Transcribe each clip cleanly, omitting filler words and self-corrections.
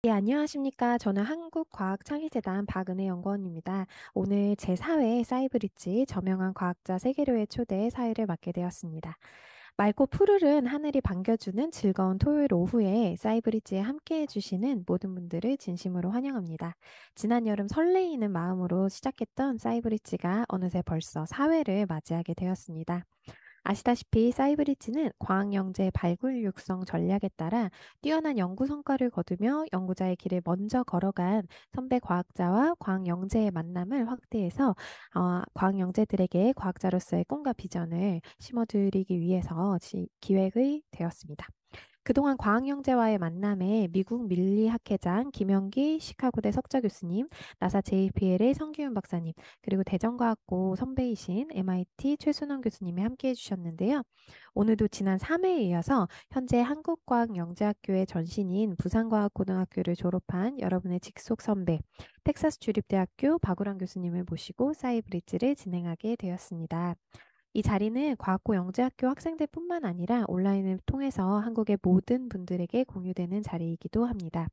네, 안녕하십니까. 저는 한국과학창의재단 박은혜 연구원입니다. 오늘 제4회 사이브리지 저명한 과학자 세계로의 초대 사회를 맡게 되었습니다. 맑고 푸르른 하늘이 반겨주는 즐거운 토요일 오후에 사이브리지에 함께 해주시는 모든 분들을 진심으로 환영합니다. 지난 여름 설레이는 마음으로 시작했던 사이브리지가 어느새 벌써 4회를 맞이하게 되었습니다. 아시다시피 사이브리지는 과학영재 발굴 육성 전략에 따라 뛰어난 연구 성과를 거두며 연구자의 길을 먼저 걸어간 선배 과학자와 과학영재의 만남을 확대해서 과학영재들에게 과학자로서의 꿈과 비전을 심어드리기 위해서 기획이 되었습니다. 그동안 과학영재와의 만남에 미국 밀리학회장 김영기 시카고대 석좌 교수님, 나사 JPL의 성기훈 박사님, 그리고 대전과학고 선배이신 MIT 최순원 교수님이 함께 해주셨는데요. 오늘도 지난 3회에 이어서 현재 한국과학영재학교의 전신인 부산과학고등학교를 졸업한 여러분의 직속 선배, 텍사스 주립대학교 박우람 교수님을 모시고 사이브리지를 진행하게 되었습니다. 이 자리는 과학고 영재학교 학생들뿐만 아니라 온라인을 통해서 한국의 모든 분들에게 공유되는 자리이기도 합니다.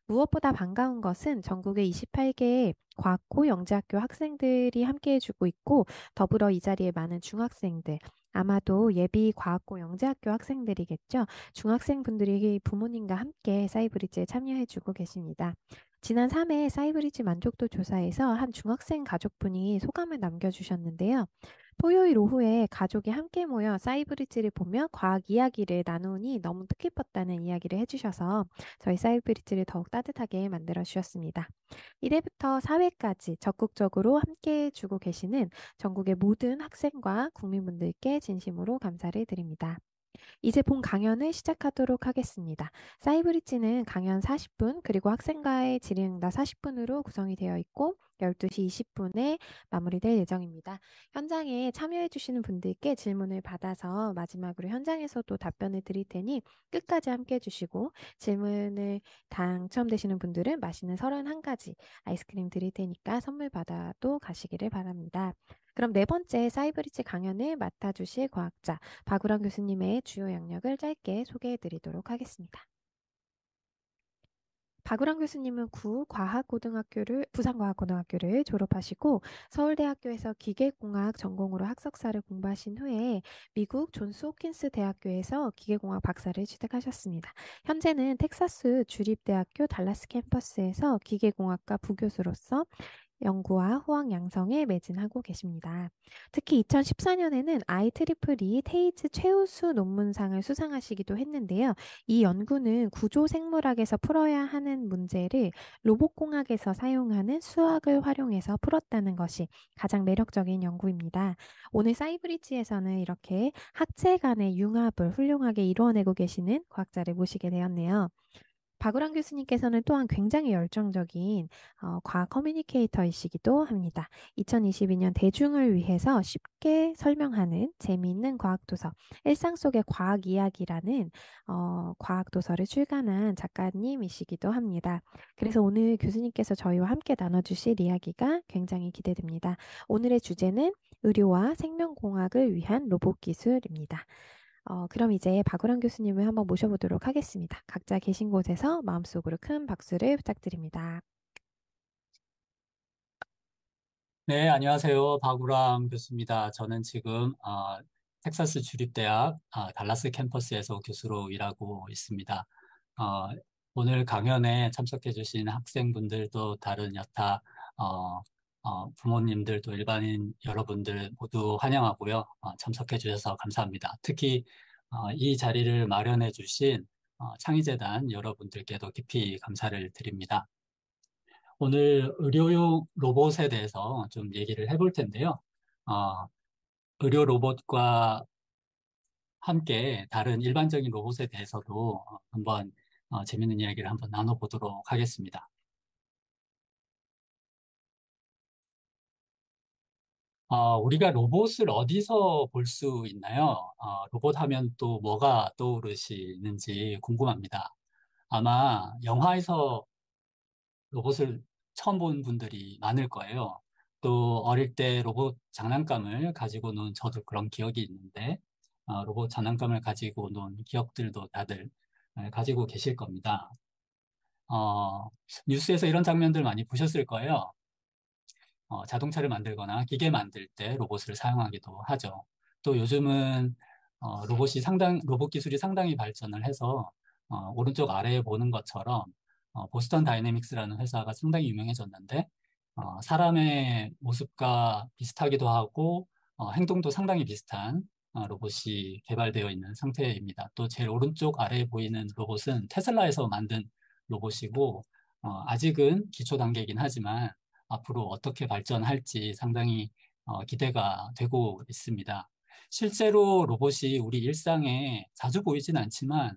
무엇보다 반가운 것은 전국의 28개의 과학고 영재학교 학생들이 함께해주고 있고 더불어 이 자리에 많은 중학생들, 아마도 예비 과학고 영재학교 학생들이겠죠. 중학생분들이 부모님과 함께 사이브리지에 참여해주고 계십니다. 지난 3회 사이브리지 만족도 조사에서 한 중학생 가족분이 소감을 남겨주셨는데요. 토요일 오후에 가족이 함께 모여 사이브리지를 보며 과학 이야기를 나누니 너무 뜻깊었다는 이야기를 해주셔서 저희 사이브리지를 더욱 따뜻하게 만들어 주셨습니다. 1회부터 4회까지 적극적으로 함께 해주고 계시는 전국의 모든 학생과 국민분들께 진심으로 감사를 드립니다. 이제 본 강연을 시작하도록 하겠습니다. 사이브리지는 강연 40분 그리고 학생과의 질의응답 40분으로 구성이 되어 있고 12시 20분에 마무리될 예정입니다. 현장에 참여해 주시는 분들께 질문을 받아서 마지막으로 현장에서도 답변을 드릴 테니 끝까지 함께 해주시고 질문을 당첨되시는 분들은 맛있는 31가지 아이스크림 드릴 테니까 선물 받아도 가시기를 바랍니다. 그럼 네 번째 사이브리지 강연을 맡아주실 과학자 박우람 교수님의 주요 양력을 짧게 소개해 드리도록 하겠습니다. 박우람 교수님은 부산과학고등학교를 졸업하시고 서울대학교에서 기계공학 전공으로 학석사를 공부하신 후에 미국 존스 홉킨스 대학교에서 기계공학 박사를 취득하셨습니다. 현재는 텍사스 주립대학교 달라스 캠퍼스에서 기계공학과 부교수로서 연구와 후학 양성에 매진하고 계십니다. 특히 2014년에는 IEEE 테이즈 최우수 논문상을 수상하시기도 했는데요. 이 연구는 구조생물학에서 풀어야 하는 문제를 로봇공학에서 사용하는 수학을 활용해서 풀었다는 것이 가장 매력적인 연구입니다. 오늘 사이브리지에서는 이렇게 학제 간의 융합을 훌륭하게 이루어내고 계시는 과학자를 모시게 되었네요. 박우람 교수님께서는 또한 굉장히 열정적인 과학 커뮤니케이터이시기도 합니다. 2022년 대중을 위해서 쉽게 설명하는 재미있는 과학도서, 일상 속의 과학 이야기라는 과학도서를 출간한 작가님이시기도 합니다. 그래서 오늘 교수님께서 저희와 함께 나눠주실 이야기가 굉장히 기대됩니다. 오늘의 주제는 의료와 생명공학을 위한 로봇 기술입니다. 그럼 이제 박우람 교수님을 한번 모셔보도록 하겠습니다. 각자 계신 곳에서 마음속으로 큰 박수를 부탁드립니다. 네, 안녕하세요. 박우람 교수입니다. 저는 지금 텍사스 주립대학 달라스 캠퍼스에서 교수로 일하고 있습니다. 어, 오늘 강연에 참석해 주신 학생분들도 다른 여타 어, 부모님들도 일반인 여러분들 모두 환영하고요. 참석해 주셔서 감사합니다. 특히 이 자리를 마련해 주신 창의재단 여러분들께도 깊이 감사를 드립니다. 오늘 의료용 로봇에 대해서 좀 얘기를 해볼 텐데요. 어, 의료 로봇과 함께 다른 일반적인 로봇에 대해서도 한번 재밌는 이야기를 한번 나눠보도록 하겠습니다. 우리가 로봇을 어디서 볼 수 있나요? 로봇 하면 또 뭐가 떠오르시는지 궁금합니다. 아마 영화에서 로봇을 처음 본 분들이 많을 거예요. 또 어릴 때 로봇 장난감을 가지고 논 저도 그런 기억이 있는데 로봇 장난감을 가지고 논 기억들도 다들 가지고 계실 겁니다. 어, 뉴스에서 이런 장면들 많이 보셨을 거예요. 자동차를 만들거나 기계 만들 때 로봇을 사용하기도 하죠. 또 요즘은 로봇 기술이 상당히 발전을 해서 오른쪽 아래에 보는 것처럼 보스턴 다이내믹스라는 회사가 상당히 유명해졌는데 사람의 모습과 비슷하기도 하고 행동도 상당히 비슷한 로봇이 개발되어 있는 상태입니다. 또 제일 오른쪽 아래에 보이는 로봇은 테슬라에서 만든 로봇이고 아직은 기초 단계이긴 하지만 앞으로 어떻게 발전할지 상당히 기대가 되고 있습니다. 실제로 로봇이 우리 일상에 자주 보이진 않지만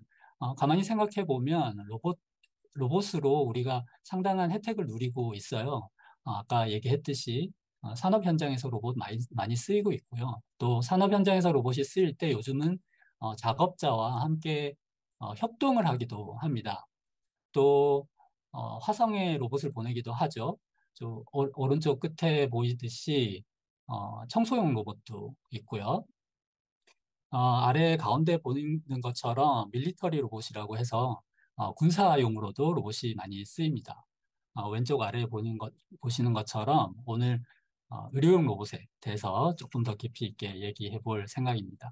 가만히 생각해 보면 로봇으로 우리가 상당한 혜택을 누리고 있어요. 아까 얘기했듯이 산업 현장에서 로봇 많이 쓰이고 있고요. 또 산업 현장에서 로봇이 쓰일 때 요즘은 작업자와 함께 협동을 하기도 합니다. 또 화성에 로봇을 보내기도 하죠. 오른쪽 끝에 보이듯이 청소용 로봇도 있고요. 아래 가운데 보이는 것처럼 밀리터리 로봇이라고 해서 군사용으로도 로봇이 많이 쓰입니다. 왼쪽 아래에 보시는 것처럼 오늘 의료용 로봇에 대해서 조금 더 깊이 있게 얘기해 볼 생각입니다.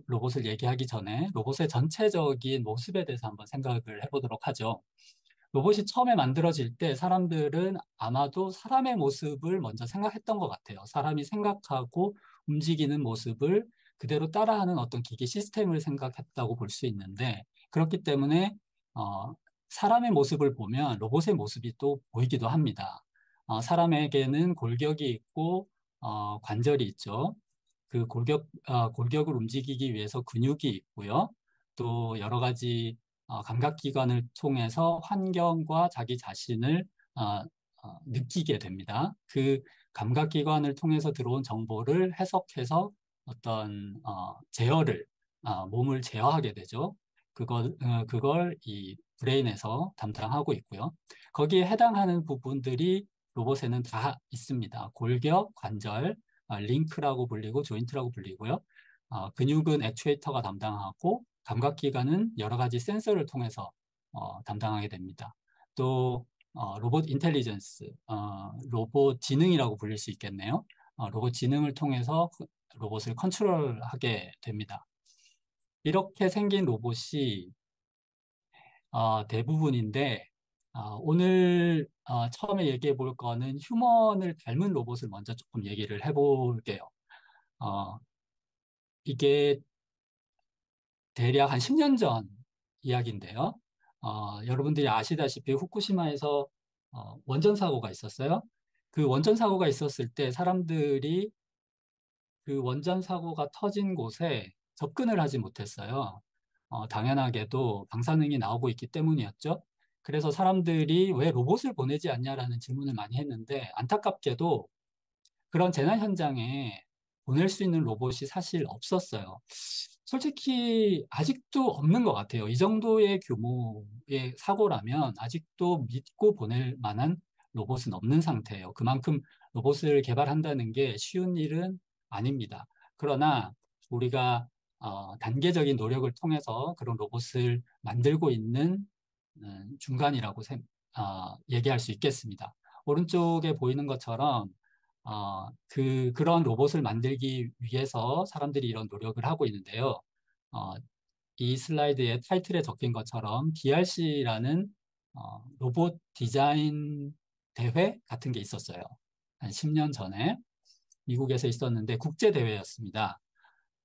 로봇을 얘기하기 전에 로봇의 전체적인 모습에 대해서 한번 생각을 해보도록 하죠. 로봇이 처음에 만들어질 때 사람들은 아마도 사람의 모습을 먼저 생각했던 것 같아요. 사람이 생각하고 움직이는 모습을 그대로 따라하는 어떤 기계 시스템을 생각했다고 볼 수 있는데, 그렇기 때문에 사람의 모습을 보면 로봇의 모습이 또 보이기도 합니다. 사람에게는 골격이 있고 관절이 있죠. 그 골격을 움직이기 위해서 근육이 있고요. 또 여러 가지 감각기관을 통해서 환경과 자기 자신을 어, 느끼게 됩니다. 그 감각기관을 통해서 들어온 정보를 해석해서 어떤 몸을 제어하게 되죠. 그걸 이 브레인에서 담당하고 있고요. 거기에 해당하는 부분들이 로봇에는 다 있습니다. 골격, 관절, 링크라고 불리고 조인트라고 불리고요. 근육은 액추에이터가 담당하고 감각기관은 여러 가지 센서를 통해서 담당하게 됩니다. 또 로봇 인텔리전스, 로봇 지능이라고 불릴 수 있겠네요. 로봇 지능을 통해서 로봇을 컨트롤하게 됩니다. 이렇게 생긴 로봇이 대부분인데 오늘 처음에 얘기해 볼 거는 휴먼을 닮은 로봇을 먼저 조금 얘기를 해볼게요. 어, 이게 대략 한 10년 전 이야기인데요. 여러분들이 아시다시피 후쿠시마에서 원전 사고가 있었어요. 그 원전 사고가 있었을 때 사람들이 그 원전 사고가 터진 곳에 접근을 하지 못했어요. 당연하게도 방사능이 나오고 있기 때문이었죠. 그래서 사람들이 왜 로봇을 보내지 않냐라는 질문을 많이 했는데 안타깝게도 그런 재난 현장에 보낼 수 있는 로봇이 사실 없었어요. 솔직히 아직도 없는 것 같아요. 이 정도의 규모의 사고라면 아직도 믿고 보낼 만한 로봇은 없는 상태예요. 그만큼 로봇을 개발한다는 게 쉬운 일은 아닙니다. 그러나 우리가 단계적인 노력을 통해서 그런 로봇을 만들고 있는 중간이라고 얘기할 수 있겠습니다. 오른쪽에 보이는 것처럼 그런 로봇을 만들기 위해서 사람들이 이런 노력을 하고 있는데요. 어, 이 슬라이드의 타이틀에 적힌 것처럼 DRC라는 로봇 디자인 대회 같은 게 있었어요. 한 10년 전에 미국에서 있었는데 국제 대회였습니다.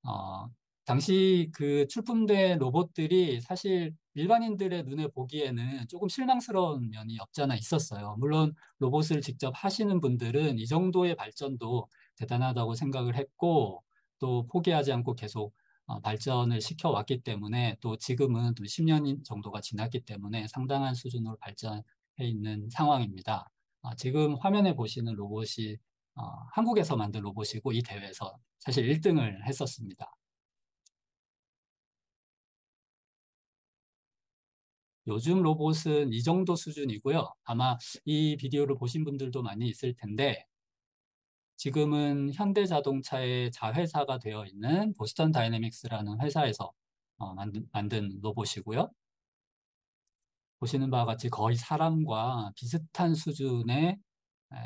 어, 당시 그 출품된 로봇들이 사실 일반인들의 눈에 보기에는 조금 실망스러운 면이 없잖아 있었어요. 물론 로봇을 직접 하시는 분들은 이 정도의 발전도 대단하다고 생각을 했고 또 포기하지 않고 계속 발전을 시켜왔기 때문에 또 지금은 또 10년 정도가 지났기 때문에 상당한 수준으로 발전해 있는 상황입니다. 지금 화면에 보시는 로봇이 한국에서 만든 로봇이고 이 대회에서 사실 1등을 했었습니다. 요즘 로봇은 이 정도 수준이고요. 아마 이 비디오를 보신 분들도 많이 있을 텐데 지금은 현대자동차의 자회사가 되어 있는 보스턴 다이내믹스라는 회사에서 만든 로봇이고요. 보시는 바와 같이 거의 사람과 비슷한 수준의 에,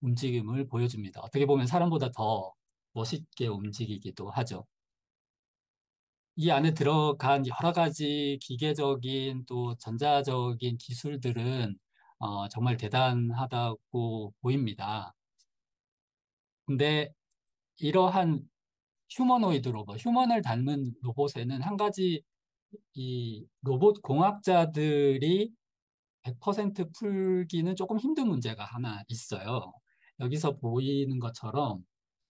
움직임을 보여줍니다. 어떻게 보면 사람보다 더 멋있게 움직이기도 하죠. 이 안에 들어간 여러 가지 기계적인 또 전자적인 기술들은 정말 대단하다고 보입니다. 근데 이러한 휴머노이드 로봇, 휴먼을 닮은 로봇에는 한 가지 이 로봇 공학자들이 100% 풀기는 조금 힘든 문제가 하나 있어요. 여기서 보이는 것처럼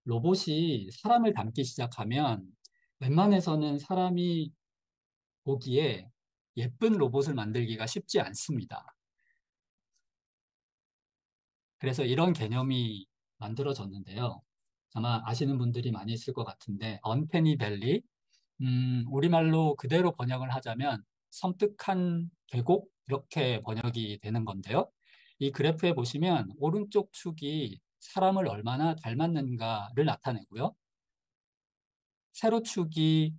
로봇이 사람을 닮기 시작하면 웬만해서는 사람이 보기에 예쁜 로봇을 만들기가 쉽지 않습니다. 그래서 이런 개념이 만들어졌는데요. 아마 아시는 분들이 많이 있을 것 같은데, 언패니 밸리, 우리말로 그대로 번역을 하자면 섬뜩한 계곡 이렇게 번역이 되는 건데요. 이 그래프에 보시면 오른쪽 축이 사람을 얼마나 닮았는가를 나타내고요. 세로축이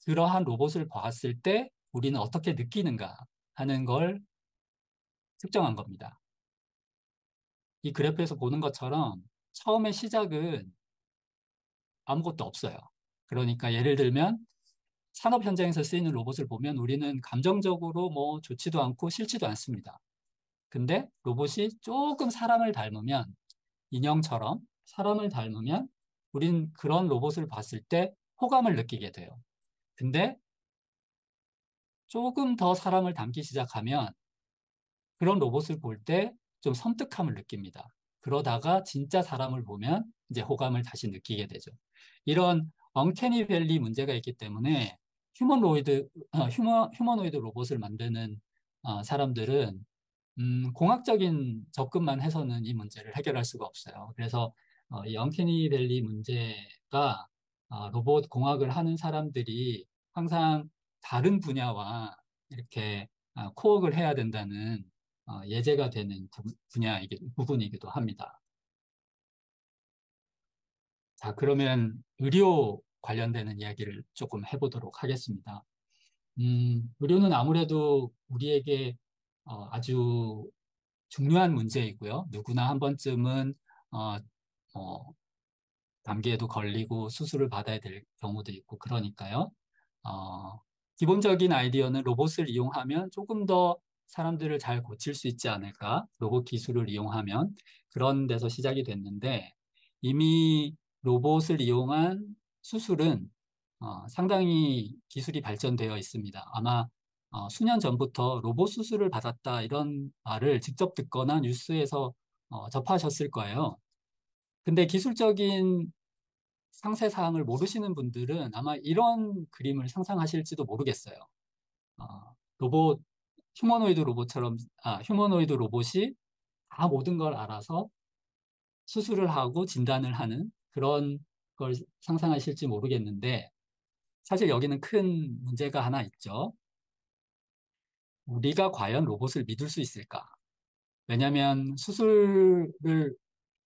그러한 로봇을 봤을 때 우리는 어떻게 느끼는가 하는 걸 측정한 겁니다. 이 그래프에서 보는 것처럼 처음에 시작은 아무것도 없어요. 그러니까 예를 들면 산업 현장에서 쓰이는 로봇을 보면 우리는 감정적으로 뭐 좋지도 않고 싫지도 않습니다. 근데 로봇이 조금 사람을 닮으면 인형처럼 사람을 닮으면 우린 그런 로봇을 봤을 때 호감을 느끼게 돼요. 근데 조금 더 사람을 닮기 시작하면 그런 로봇을 볼 때 좀 섬뜩함을 느낍니다. 그러다가 진짜 사람을 보면 이제 호감을 다시 느끼게 되죠. 이런 언캐니 밸리 문제가 있기 때문에 휴머노이드 로봇을 만드는 사람들은 공학적인 접근만 해서는 이 문제를 해결할 수가 없어요. 그래서 이 언캐니 밸리 문제가 로봇 공학을 하는 사람들이 항상 다른 분야와 이렇게 코업을 해야 된다는 예제가 되는 부분이기도 합니다. 자, 그러면 의료 관련되는 이야기를 조금 해보도록 하겠습니다. 의료는 아무래도 우리에게 아주 중요한 문제이고요. 누구나 한 번쯤은 어, 어, 감기에도 걸리고 수술을 받아야 될 경우도 있고 그러니까요. 어, 기본적인 아이디어는 로봇을 이용하면 조금 더 사람들을 잘 고칠 수 있지 않을까? 로봇 기술을 이용하면 그런 데서 시작이 됐는데 이미 로봇을 이용한 수술은 상당히 기술이 발전되어 있습니다. 아마 수년 전부터 로봇 수술을 받았다 이런 말을 직접 듣거나 뉴스에서 접하셨을 거예요. 근데 기술적인 상세 사항을 모르시는 분들은 아마 이런 그림을 상상하실지도 모르겠어요. 로봇, 휴머노이드 로봇이 다 모든 걸 알아서 수술을 하고 진단을 하는 그런 걸 상상하실지 모르겠는데, 사실 여기는 큰 문제가 하나 있죠. 우리가 과연 로봇을 믿을 수 있을까? 왜냐하면 수술을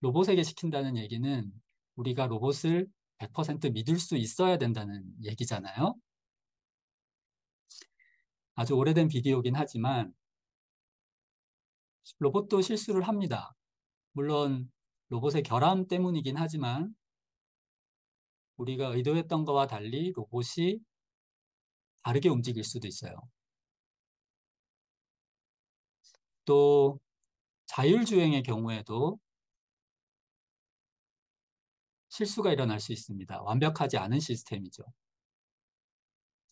로봇에게 시킨다는 얘기는 우리가 로봇을 100% 믿을 수 있어야 된다는 얘기잖아요. 아주 오래된 비디오긴 하지만 로봇도 실수를 합니다. 물론 로봇의 결함 때문이긴 하지만 우리가 의도했던 것과 달리 로봇이 다르게 움직일 수도 있어요. 또 자율주행의 경우에도 실수가 일어날 수 있습니다. 완벽하지 않은 시스템이죠.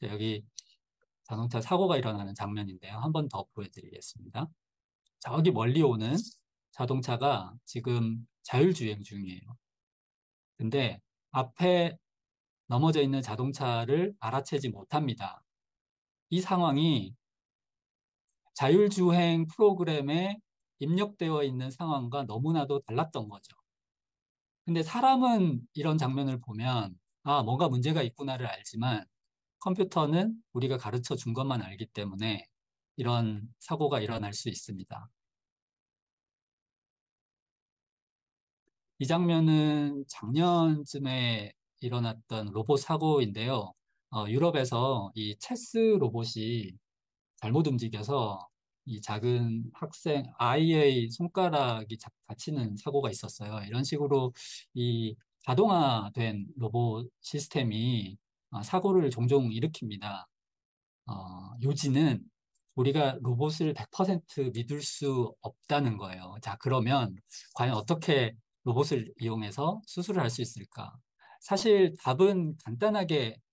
자, 여기 자동차 사고가 일어나는 장면인데요. 한 번 더 보여드리겠습니다. 저기 멀리 오는 자동차가 지금 자율주행 중이에요. 근데 앞에 넘어져 있는 자동차를 알아채지 못합니다. 이 상황이 자율주행 프로그램에 입력되어 있는 상황과 너무나도 달랐던 거죠. 근데 사람은 이런 장면을 보면, 뭔가 문제가 있구나를 알지만 컴퓨터는 우리가 가르쳐 준 것만 알기 때문에 이런 사고가 일어날 수 있습니다. 이 장면은 작년쯤에 일어났던 로봇 사고인데요. 유럽에서 이 체스 로봇이 잘못 움직여서 이 작은 아이의 손가락이 다치는 사고가 있었어요. 이런 식으로 이 자동화된 로봇 시스템이 사고를 종종 일으킵니다. 요지는 우리가 로봇을 100% 믿을 수 없다는 거예요. 자, 그러면 과연 어떻게 로봇을 이용해서 수술을 할 수 있을까? 사실 답은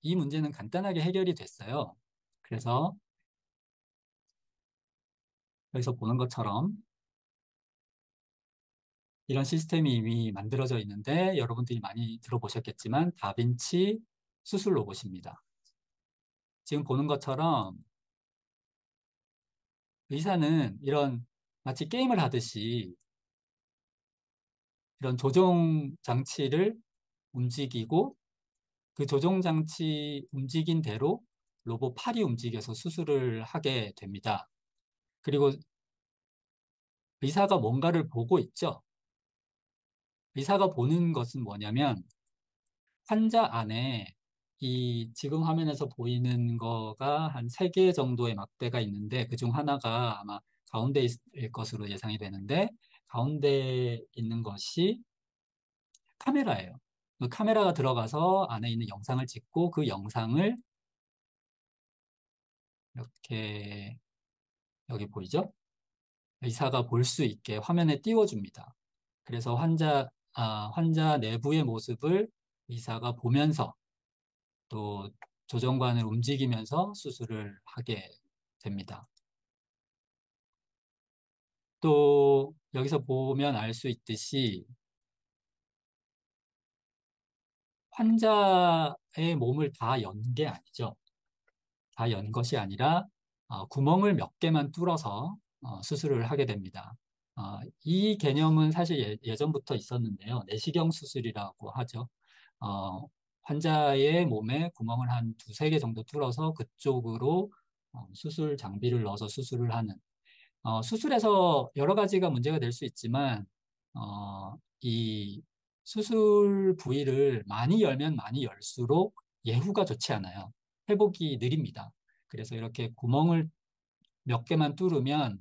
이 문제는 간단하게 해결이 됐어요. 그래서 여기서 보는 것처럼 이런 시스템이 이미 만들어져 있는데 여러분들이 많이 들어보셨겠지만 다빈치 수술 로봇입니다. 지금 보는 것처럼 의사는 이런 마치 게임을 하듯이 이런 조종 장치를 움직이고 그 조종 장치 움직인 대로 로봇 팔이 움직여서 수술을 하게 됩니다. 그리고 의사가 뭔가를 보고 있죠. 의사가 보는 것은 뭐냐면 환자 안에 이 지금 화면에서 보이는 거가 한 3개 정도의 막대가 있는데 그중 하나가 아마 가운데 있을 것으로 예상이 되는데 가운데 있는 것이 카메라예요. 그 카메라가 들어가서 안에 있는 영상을 찍고 그 영상을 이렇게 여기 보이죠? 의사가 볼 수 있게 화면에 띄워줍니다. 그래서 환자 내부의 모습을 의사가 보면서 또 조정관을 움직이면서 수술을 하게 됩니다. 또 여기서 보면 알 수 있듯이 환자의 몸을 다 연 게 아니죠. 다 연 것이 아니라 구멍을 몇 개만 뚫어서 수술을 하게 됩니다. 이 개념은 사실 예전부터 있었는데요. 내시경 수술이라고 하죠. 어, 환자의 몸에 구멍을 한 두세 개 정도 뚫어서 그쪽으로 수술 장비를 넣어서 수술을 하는 수술에서 여러 가지가 문제가 될 수 있지만, 이 수술 부위를 많이 열면 많이 열수록 예후가 좋지 않아요. 회복이 느립니다. 그래서 이렇게 구멍을 몇 개만 뚫으면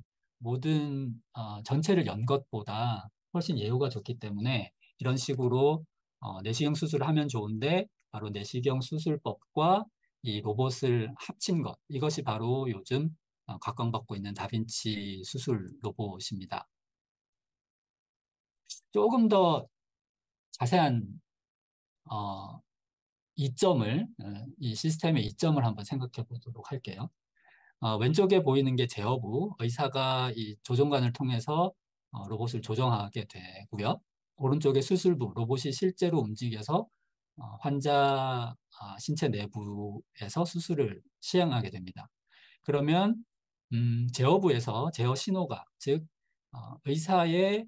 전체를 연 것보다 훨씬 예후가 좋기 때문에 이런 식으로 내시경 수술을 하면 좋은데 바로 내시경 수술법과 이 로봇을 합친 것 이것이 바로 요즘 각광받고 있는 다빈치 수술 로봇입니다. 조금 더 자세한 어, 이 시스템의 이점을 한번 생각해 보도록 할게요. 왼쪽에 보이는 게 제어부, 의사가 이 조종관을 통해서 로봇을 조정하게 되고요. 오른쪽에 수술부, 로봇이 실제로 움직여서 환자 신체 내부에서 수술을 시행하게 됩니다. 그러면 제어부에서 제어 신호가, 즉 의사의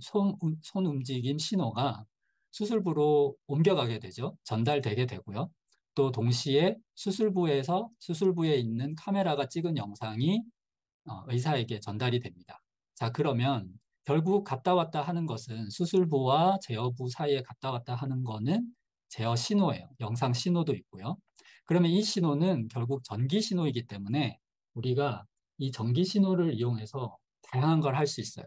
손 움직임 신호가 수술부로 옮겨가게 되죠. 전달되게 되고요. 또 동시에 수술부에 있는 카메라가 찍은 영상이 의사에게 전달이 됩니다. 자, 그러면 결국 갔다 왔다 하는 것은 수술부와 제어부 사이에 갔다 왔다 하는 거는 제어 신호예요. 영상 신호도 있고요. 그러면 이 신호는 결국 전기 신호이기 때문에 우리가 이 전기 신호를 이용해서 다양한 걸 할 수 있어요.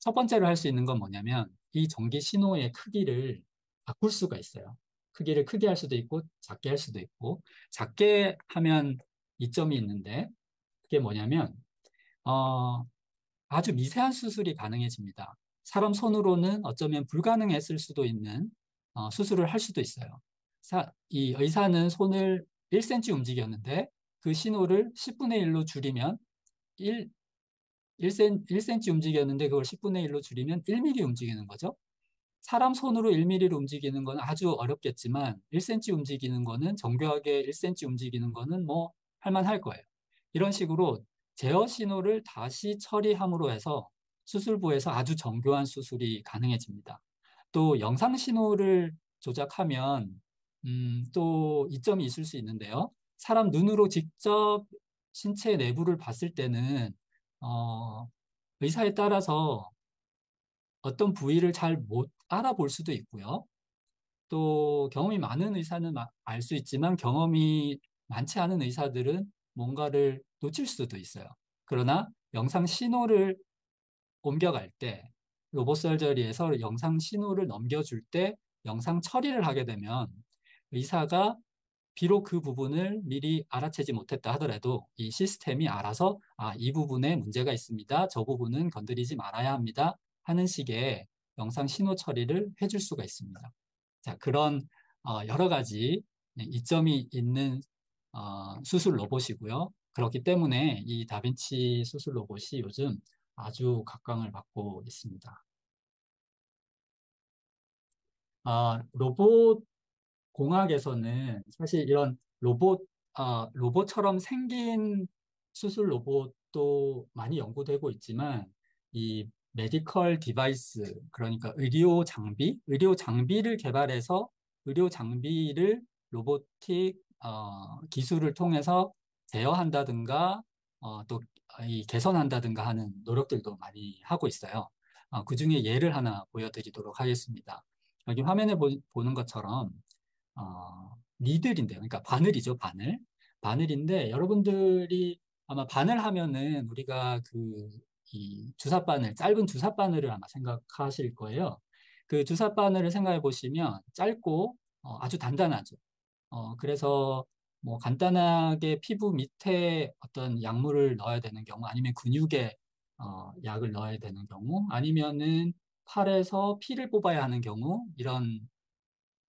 첫 번째로 할 수 있는 건 뭐냐면 이 전기 신호의 크기를 바꿀 수가 있어요. 크기를 크게 할 수도 있고 작게 할 수도 있고 작게 하면 이점이 있는데 그게 뭐냐면 어, 아주 미세한 수술이 가능해집니다. 사람 손으로는 어쩌면 불가능했을 수도 있는 수술을 할 수도 있어요. 이 의사는 손을 1cm 움직였는데 그 신호를 10분의 1로 줄이면 1cm 움직였는데 그걸 10분의 1로 줄이면 1mm 움직이는 거죠. 사람 손으로 1mm를 움직이는 건 아주 어렵겠지만 1cm 움직이는 거는 정교하게 1cm 움직이는 거는 뭐 할만할 거예요. 이런 식으로 제어 신호를 다시 처리함으로 해서 수술부에서 아주 정교한 수술이 가능해집니다. 또 영상 신호를 조작하면 또 이점이 있을 수 있는데요. 사람 눈으로 직접 신체 내부를 봤을 때는 어, 의사에 따라서 어떤 부위를 잘 못 알아볼 수도 있고요. 또 경험이 많은 의사는 알 수 있지만 경험이 많지 않은 의사들은 뭔가를 놓칠 수도 있어요. 그러나 영상 신호를 옮겨갈 때, 로봇 설저리에서 영상 신호를 넘겨줄 때 영상 처리를 하게 되면 의사가 비록 그 부분을 미리 알아채지 못했다 하더라도 이 시스템이 알아서 이 부분에 문제가 있습니다. 저 부분은 건드리지 말아야 합니다. 하는 식의 영상 신호 처리를 해줄 수가 있습니다. 자, 그런 여러 가지 이점이 있는 수술 로봇이고요. 그렇기 때문에 이 다빈치 수술 로봇이 요즘 아주 각광을 받고 있습니다. 로봇 공학에서는 사실 이런 로봇처럼 생긴 수술 로봇도 많이 연구되고 있지만, 이 메디컬 디바이스, 그러니까 의료 장비를 개발해서 의료 장비를 로보틱 기술을 통해서 제어한다든가, 또 이 개선한다든가 하는 노력들도 많이 하고 있어요. 그 중에 예를 하나 보여드리도록 하겠습니다. 여기 화면에 보는 것처럼 니들인데요. 그러니까 바늘이죠, 바늘. 바늘인데 여러분들이 아마 바늘 하면은 우리가 이 주사바늘, 짧은 주사바늘을 아마 생각하실 거예요. 그 주사바늘을 생각해 보시면 짧고 아주 단단하죠. 그래서 뭐 간단하게 피부 밑에 어떤 약물을 넣어야 되는 경우, 아니면 근육에 약을 넣어야 되는 경우, 아니면은 팔에서 피를 뽑아야 하는 경우, 이런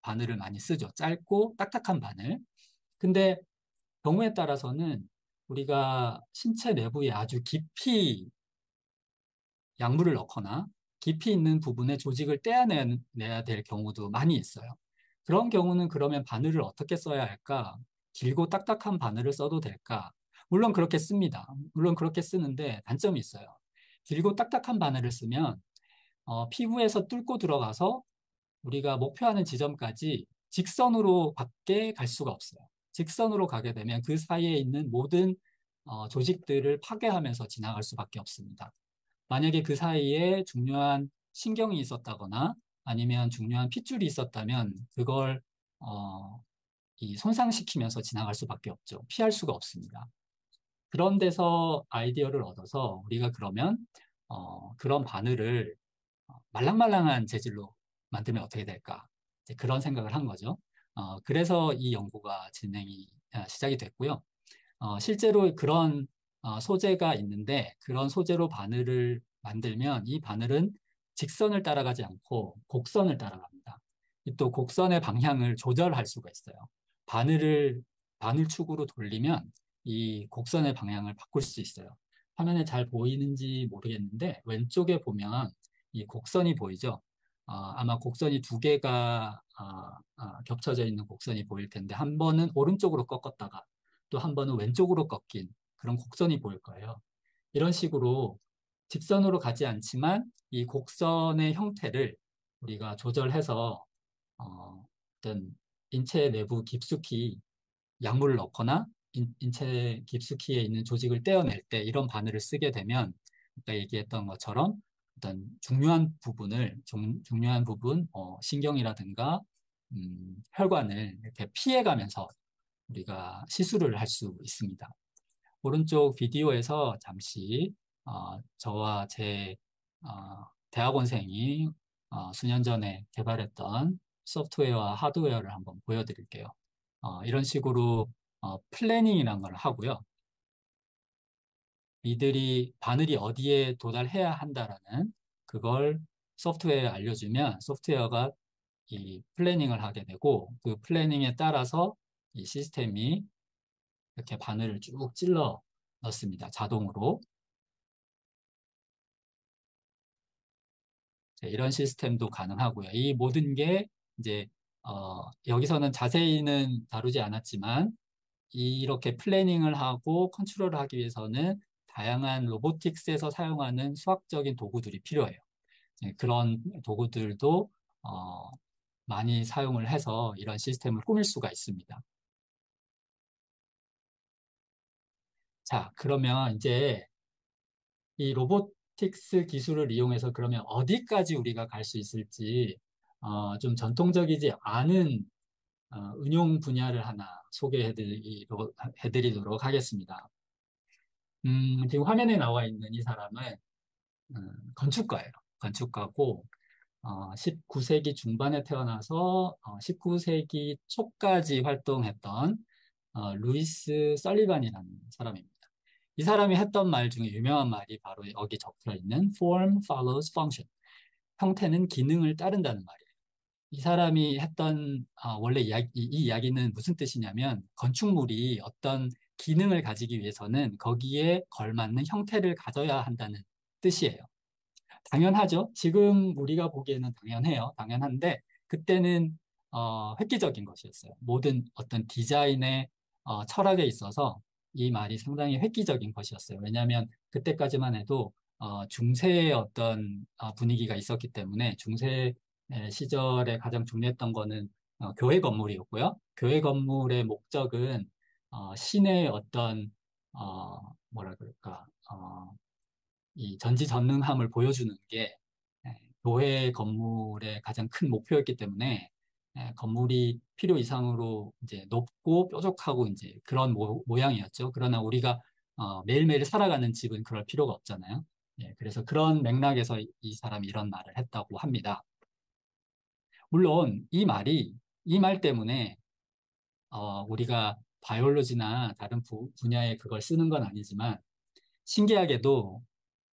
바늘을 많이 쓰죠. 짧고 딱딱한 바늘. 근데 경우에 따라서는 우리가 신체 내부에 아주 깊이 약물을 넣거나 깊이 있는 부분에 조직을 떼어내야 될 경우도 많이 있어요. 그런 경우는 그러면 바늘을 어떻게 써야 할까? 길고 딱딱한 바늘을 써도 될까? 물론 그렇게 씁니다. 물론 그렇게 쓰는데 단점이 있어요. 길고 딱딱한 바늘을 쓰면 피부에서 뚫고 들어가서 우리가 목표하는 지점까지 직선으로 밖에 갈 수가 없어요. 직선으로 가게 되면 그 사이에 있는 모든 조직들을 파괴하면서 지나갈 수밖에 없습니다. 만약에 그 사이에 중요한 신경이 있었다거나 아니면 중요한 핏줄이 있었다면 그걸 어, 이 손상시키면서 지나갈 수밖에 없죠. 피할 수가 없습니다. 그런 데서 아이디어를 얻어서 우리가 그러면 그런 바늘을 말랑말랑한 재질로 만들면 어떻게 될까? 이제 그런 생각을 한 거죠. 그래서 이 연구가 시작이 됐고요. 실제로 그런 소재가 있는데 그런 소재로 바늘을 만들면 이 바늘은 직선을 따라가지 않고 곡선을 따라갑니다. 또 곡선의 방향을 조절할 수가 있어요. 바늘을 바늘축으로 돌리면 이 곡선의 방향을 바꿀 수 있어요. 화면에 잘 보이는지 모르겠는데 왼쪽에 보면 이 곡선이 보이죠? 아마 곡선이 두 개가 겹쳐져 있는 곡선이 보일 텐데 한 번은 오른쪽으로 꺾었다가 또 한 번은 왼쪽으로 꺾인 그런 곡선이 보일 거예요. 이런 식으로 직선으로 가지 않지만 이 곡선의 형태를 우리가 조절해서 어떤 인체 내부 깊숙이 약물을 넣거나 인체 깊숙이에 있는 조직을 떼어낼 때 이런 바늘을 쓰게 되면 아까 얘기했던 것처럼 어떤 중요한 부분, 신경이라든가 혈관을 이렇게 피해가면서 우리가 시술을 할 수 있습니다. 오른쪽 비디오에서 잠시 저와 제 대학원생이 수년 전에 개발했던 소프트웨어와 하드웨어를 한번 보여드릴게요. 이런 식으로 플래닝이라는 걸 하고요. 이들이 바늘이 어디에 도달해야 한다라는 그걸 소프트웨어에 알려주면 소프트웨어가 이 플래닝을 하게 되고 그 플래닝에 따라서 이 시스템이 이렇게 바늘을 쭉 찔러 넣습니다. 자동으로. 자, 이런 시스템도 가능하고요. 이 모든 게 이제 여기서는 자세히는 다루지 않았지만 이렇게 플래닝을 하고 컨트롤을 하기 위해서는 다양한 로보틱스에서 사용하는 수학적인 도구들이 필요해요. 그런 도구들도 많이 사용을 해서 이런 시스템을 꾸밀 수가 있습니다. 자, 그러면 이제 이 로보틱스 기술을 이용해서 그러면 어디까지 우리가 갈 수 있을지 좀 전통적이지 않은 응용 분야를 하나 소개해드리도록 하겠습니다. 지금 화면에 나와 있는 이 사람은 건축가예요. 건축가고 19세기 중반에 태어나서 19세기 초까지 활동했던 루이스 설리반이라는 사람입니다. 이 사람이 했던 말 중에 유명한 말이 바로 여기 적혀 있는 form follows function. 형태는 기능을 따른다는 말이에요. 이 사람이 했던 원래 이 이야기는 무슨 뜻이냐면 건축물이 어떤 기능을 가지기 위해서는 거기에 걸맞는 형태를 가져야 한다는 뜻이에요. 당연하죠. 지금 우리가 보기에는 당연해요. 당연한데 그때는 획기적인 것이었어요. 모든 어떤 디자인의 철학에 있어서 이 말이 상당히 획기적인 것이었어요. 왜냐하면 그때까지만 해도 중세의 어떤 분위기가 있었기 때문에 중세 시절에 가장 중요했던 거는 교회 건물이었고요. 교회 건물의 목적은 신의 어떤 뭐라 그럴까 이 전지전능함을 보여주는 게 교회 건물의 가장 큰 목표였기 때문에 건물이 필요 이상으로 이제 높고 뾰족하고 이제 그런 모양이었죠. 그러나 우리가 매일매일 살아가는 집은 그럴 필요가 없잖아요. 그래서 그런 맥락에서 이 사람이 이런 말을 했다고 합니다. 물론 이 말 때문에 우리가 바이올로지나 다른 분야에 그걸 쓰는 건 아니지만 신기하게도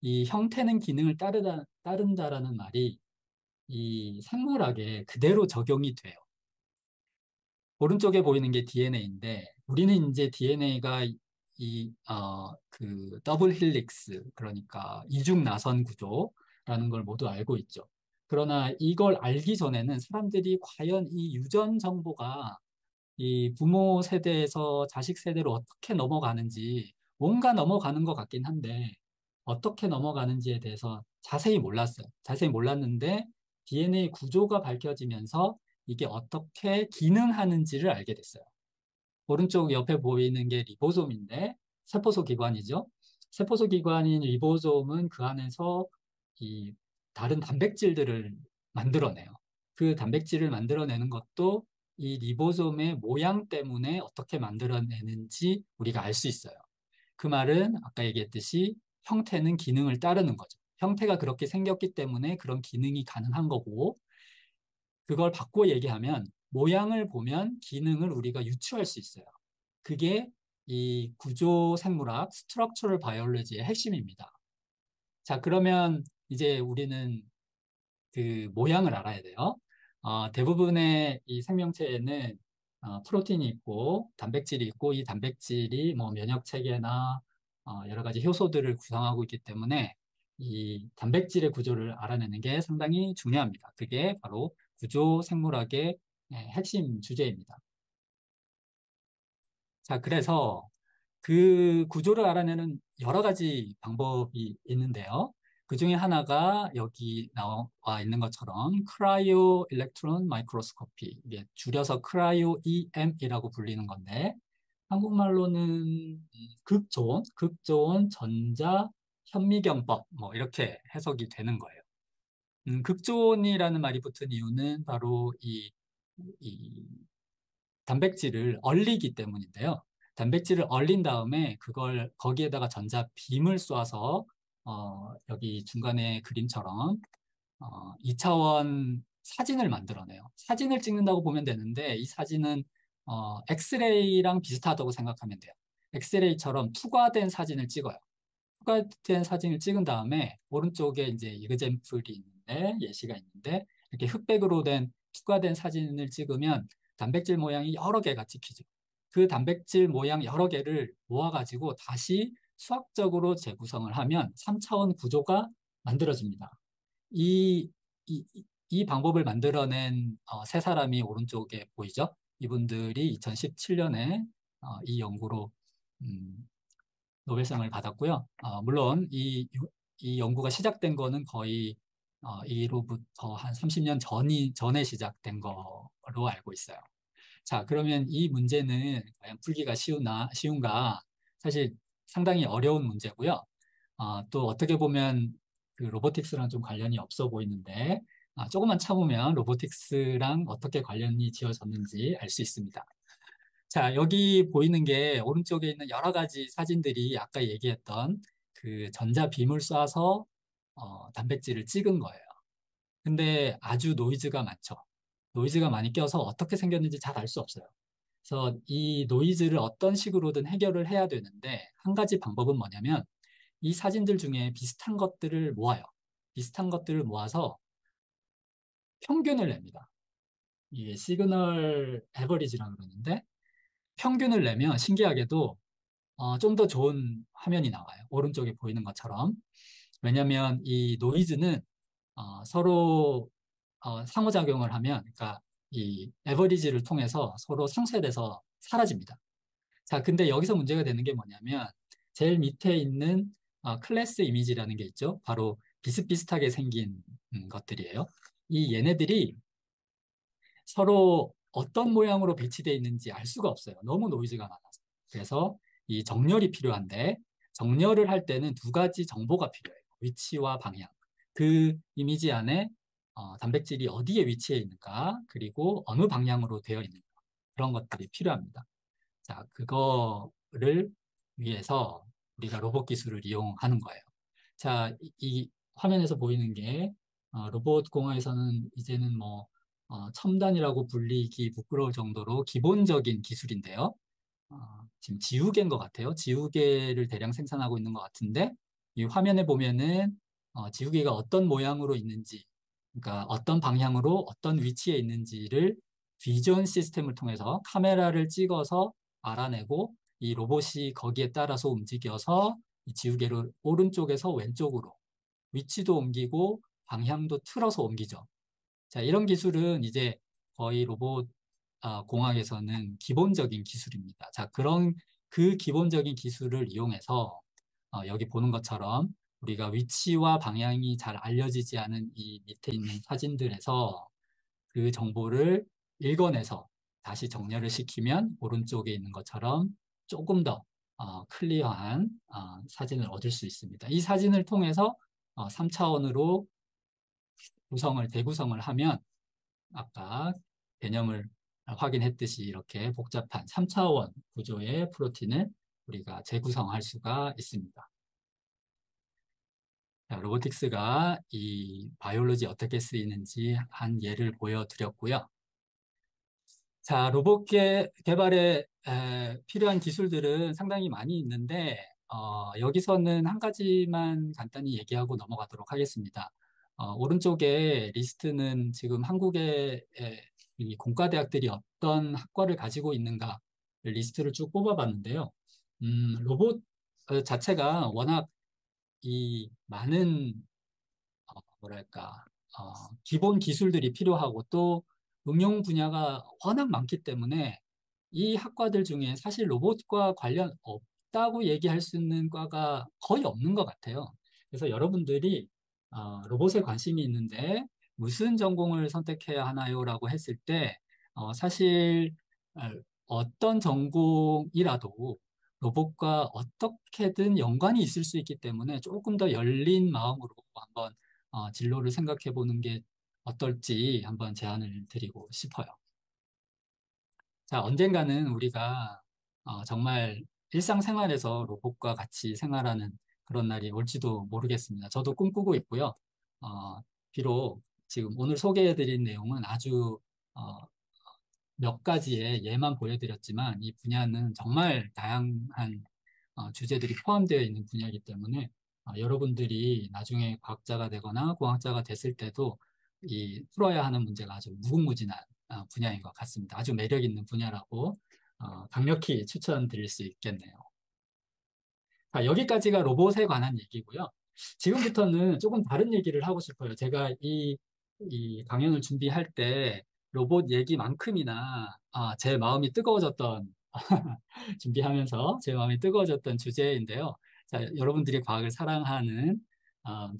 이 형태는 기능을 따른다라는 말이 이 생물학에 그대로 적용이 돼요. 오른쪽에 보이는 게 DNA인데 우리는 이제 DNA가 더블 힐릭스, 그러니까 이중 나선 구조라는 걸 모두 알고 있죠. 그러나 이걸 알기 전에는 사람들이 과연 이 유전 정보가 이 부모 세대에서 자식 세대로 어떻게 넘어가는지 뭔가 넘어가는 것 같긴 한데 어떻게 넘어가는지에 대해서 자세히 몰랐어요. 자세히 몰랐는데 DNA 구조가 밝혀지면서 이게 어떻게 기능하는지를 알게 됐어요. 오른쪽 옆에 보이는 게 리보솜인데 세포소 기관이죠. 세포소 기관인 리보솜은 그 안에서 이 다른 단백질들을 만들어내요. 그 단백질을 만들어내는 것도 이 리보솜의 모양 때문에 어떻게 만들어내는지 우리가 알 수 있어요. 그 말은 아까 얘기했듯이 형태는 기능을 따르는 거죠. 형태가 그렇게 생겼기 때문에 그런 기능이 가능한 거고, 그걸 바꿔 얘기하면 모양을 보면 기능을 우리가 유추할 수 있어요. 그게 이 구조 생물학, 스트럭처럴 바이올로지의 핵심입니다. 자, 그러면 이제 우리는 그 모양을 알아야 돼요. 대부분의 이 생명체에는 프로틴이 있고 단백질이 있고 이 단백질이 뭐 면역 체계나 여러 가지 효소들을 구성하고 있기 때문에 이 단백질의 구조를 알아내는 게 상당히 중요합니다. 그게 바로 구조 생물학의 핵심 주제입니다. 자, 그래서 그 구조를 알아내는 여러 가지 방법이 있는데요. 그 중에 하나가 여기 나와 있는 것처럼 크라이오 일렉트론 마이크로스코피, 이게 줄여서 크라이오 EM이라고 불리는 건데 한국말로는 극조온 전자 현미경법 뭐 이렇게 해석이 되는 거예요. 극조온이라는 말이 붙은 이유는 바로 이 단백질을 얼리기 때문인데요. 단백질을 얼린 다음에 그걸 거기에다가 전자 빔을 쏴서 여기 중간에 그림처럼 2차원 사진을 만들어내요. 사진을 찍는다고 보면 되는데 이 사진은 엑스레이랑 비슷하다고 생각하면 돼요. 엑스레이처럼 투과된 사진을 찍어요. 투과된 사진을 찍은 다음에 오른쪽에 이제 이그젠플이 있는데 예시가 있는데 이렇게 흑백으로 된 투과된 사진을 찍으면 단백질 모양이 여러 개가 찍히죠. 그 단백질 모양 여러 개를 모아가지고 다시 수학적으로 재구성을 하면 3차원 구조가 만들어집니다. 이, 이, 이 방법을 만들어낸 세 사람이 오른쪽에 보이죠? 이분들이 2017년에 이 연구로 음, 노벨상을 받았고요. 물론 이 연구가 시작된 거는 거의 이로부터 한 30년 전에 시작된 거로 알고 있어요. 자, 그러면 이 문제는 과연 풀기가 쉬운가? 사실 상당히 어려운 문제고요. 또 어떻게 보면 그 로보틱스랑 좀 관련이 없어 보이는데, 조금만 참으면 로보틱스랑 어떻게 관련이 지어졌는지 알 수 있습니다. 자, 여기 보이는 게 오른쪽에 있는 여러 가지 사진들이 아까 얘기했던 그 전자빔을 쏴서 단백질을 찍은 거예요. 근데 아주 노이즈가 많죠. 노이즈가 많이 껴서 어떻게 생겼는지 잘 알 수 없어요. 그래서 이 노이즈를 어떤 식으로든 해결을 해야 되는데 한 가지 방법은 뭐냐면 이 사진들 중에 비슷한 것들을 모아요. 비슷한 것들을 모아서 평균을 냅니다. 이게 시그널 에버리지라고 그러는데 평균을 내면 신기하게도 좀 더 좋은 화면이 나와요. 오른쪽에 보이는 것처럼. 왜냐하면 이 노이즈는 서로 상호작용을 하면, 그러니까 이 에버리지를 통해서 서로 상쇄돼서 사라집니다. 자, 근데 여기서 문제가 되는 게 뭐냐면 제일 밑에 있는 클래스 이미지라는 게 있죠. 바로 비슷비슷하게 생긴 것들이에요. 이 얘네들이 서로 어떤 모양으로 배치되어 있는지 알 수가 없어요. 너무 노이즈가 많아서. 그래서 이 정렬이 필요한데 정렬을 할 때는 두 가지 정보가 필요해요. 위치와 방향. 그 이미지 안에 단백질이 어디에 위치해 있는가, 그리고 어느 방향으로 되어 있는가. 그런 것들이 필요합니다. 자, 그거를 위해서 우리가 로봇 기술을 이용하는 거예요. 자, 이 화면에서 보이는 게 로봇 공학에서는 이제는 뭐 첨단이라고 불리기 부끄러울 정도로 기본적인 기술인데요. 지금 지우개인 것 같아요. 지우개를 대량 생산하고 있는 것 같은데 이 화면에 보면은 지우개가 어떤 모양으로 있는지, 그러니까 어떤 방향으로 어떤 위치에 있는지를 비전 시스템을 통해서 카메라를 찍어서 알아내고 이 로봇이 거기에 따라서 움직여서 이 지우개를 오른쪽에서 왼쪽으로 위치도 옮기고 방향도 틀어서 옮기죠. 자, 이런 기술은 이제 거의 로봇 공학에서는 기본적인 기술입니다. 자, 그런 그 기본적인 기술을 이용해서 여기 보는 것처럼 우리가 위치와 방향이 잘 알려지지 않은 이 밑에 있는 사진들에서 그 정보를 읽어내서 다시 정렬을 시키면 오른쪽에 있는 것처럼 조금 더 클리어한 사진을 얻을 수 있습니다. 이 사진을 통해서 3차원으로 대구성을 하면 아까 개념을 확인했듯이 이렇게 복잡한 3차원 구조의 프로틴을 우리가 재구성할 수가 있습니다. 자, 로보틱스가 이 바이올로지 어떻게 쓰이는지 한 예를 보여드렸고요. 자, 로봇 개발에 필요한 기술들은 상당히 많이 있는데, 여기서는 한 가지만 간단히 얘기하고 넘어가도록 하겠습니다. 오른쪽에 리스트는 지금 한국의 이 공과대학들이 어떤 학과를 가지고 있는가 리스트를 쭉 뽑아봤는데요. 로봇 자체가 워낙 이 많은 뭐랄까, 기본 기술들이 필요하고 또 응용 분야가 워낙 많기 때문에 이 학과들 중에 사실 로봇과 관련 없다고 얘기할 수 있는 과가 거의 없는 것 같아요. 그래서 여러분들이 로봇에 관심이 있는데 무슨 전공을 선택해야 하나요? 라고 했을 때 사실 어, 어떤 전공이라도 로봇과 어떻게든 연관이 있을 수 있기 때문에 조금 더 열린 마음으로 한번 진로를 생각해 보는 게 어떨지 한번 제안을 드리고 싶어요. 자, 언젠가는 우리가 정말 일상생활에서 로봇과 같이 생활하는 그런 날이 올지도 모르겠습니다. 저도 꿈꾸고 있고요. 어, 비록 지금 오늘 소개해드린 내용은 아주 어, 몇 가지의 예만 보여드렸지만 이 분야는 정말 다양한 주제들이 포함되어 있는 분야이기 때문에 여러분들이 나중에 과학자가 되거나 공학자가 됐을 때도 이 풀어야 하는 문제가 아주 무궁무진한 분야인 것 같습니다. 아주 매력 있는 분야라고 강력히 추천드릴 수 있겠네요. 자, 여기까지가 로봇에 관한 얘기고요. 지금부터는 조금 다른 얘기를 하고 싶어요. 제가 이 강연을 준비할 때 로봇 얘기만큼이나 제 마음이 뜨거워졌던 준비하면서 제 마음이 뜨거워졌던 주제인데요. 자, 여러분들이 과학을 사랑하는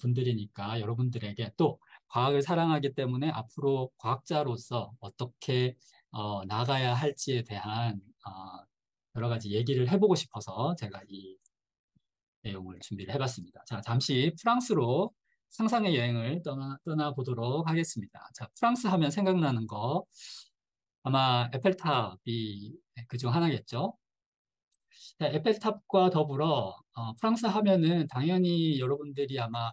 분들이니까 여러분들에게 또 과학을 사랑하기 때문에 앞으로 과학자로서 어떻게 나가야 할지에 대한 여러 가지 얘기를 해보고 싶어서 제가 이 내용을 준비를 해봤습니다. 자, 잠시 프랑스로 상상의 여행을 떠나보도록 하겠습니다. 자, 프랑스 하면 생각나는 거, 아마 에펠탑이 그중 하나겠죠. 자, 에펠탑과 더불어 프랑스 하면은 당연히 여러분들이 아마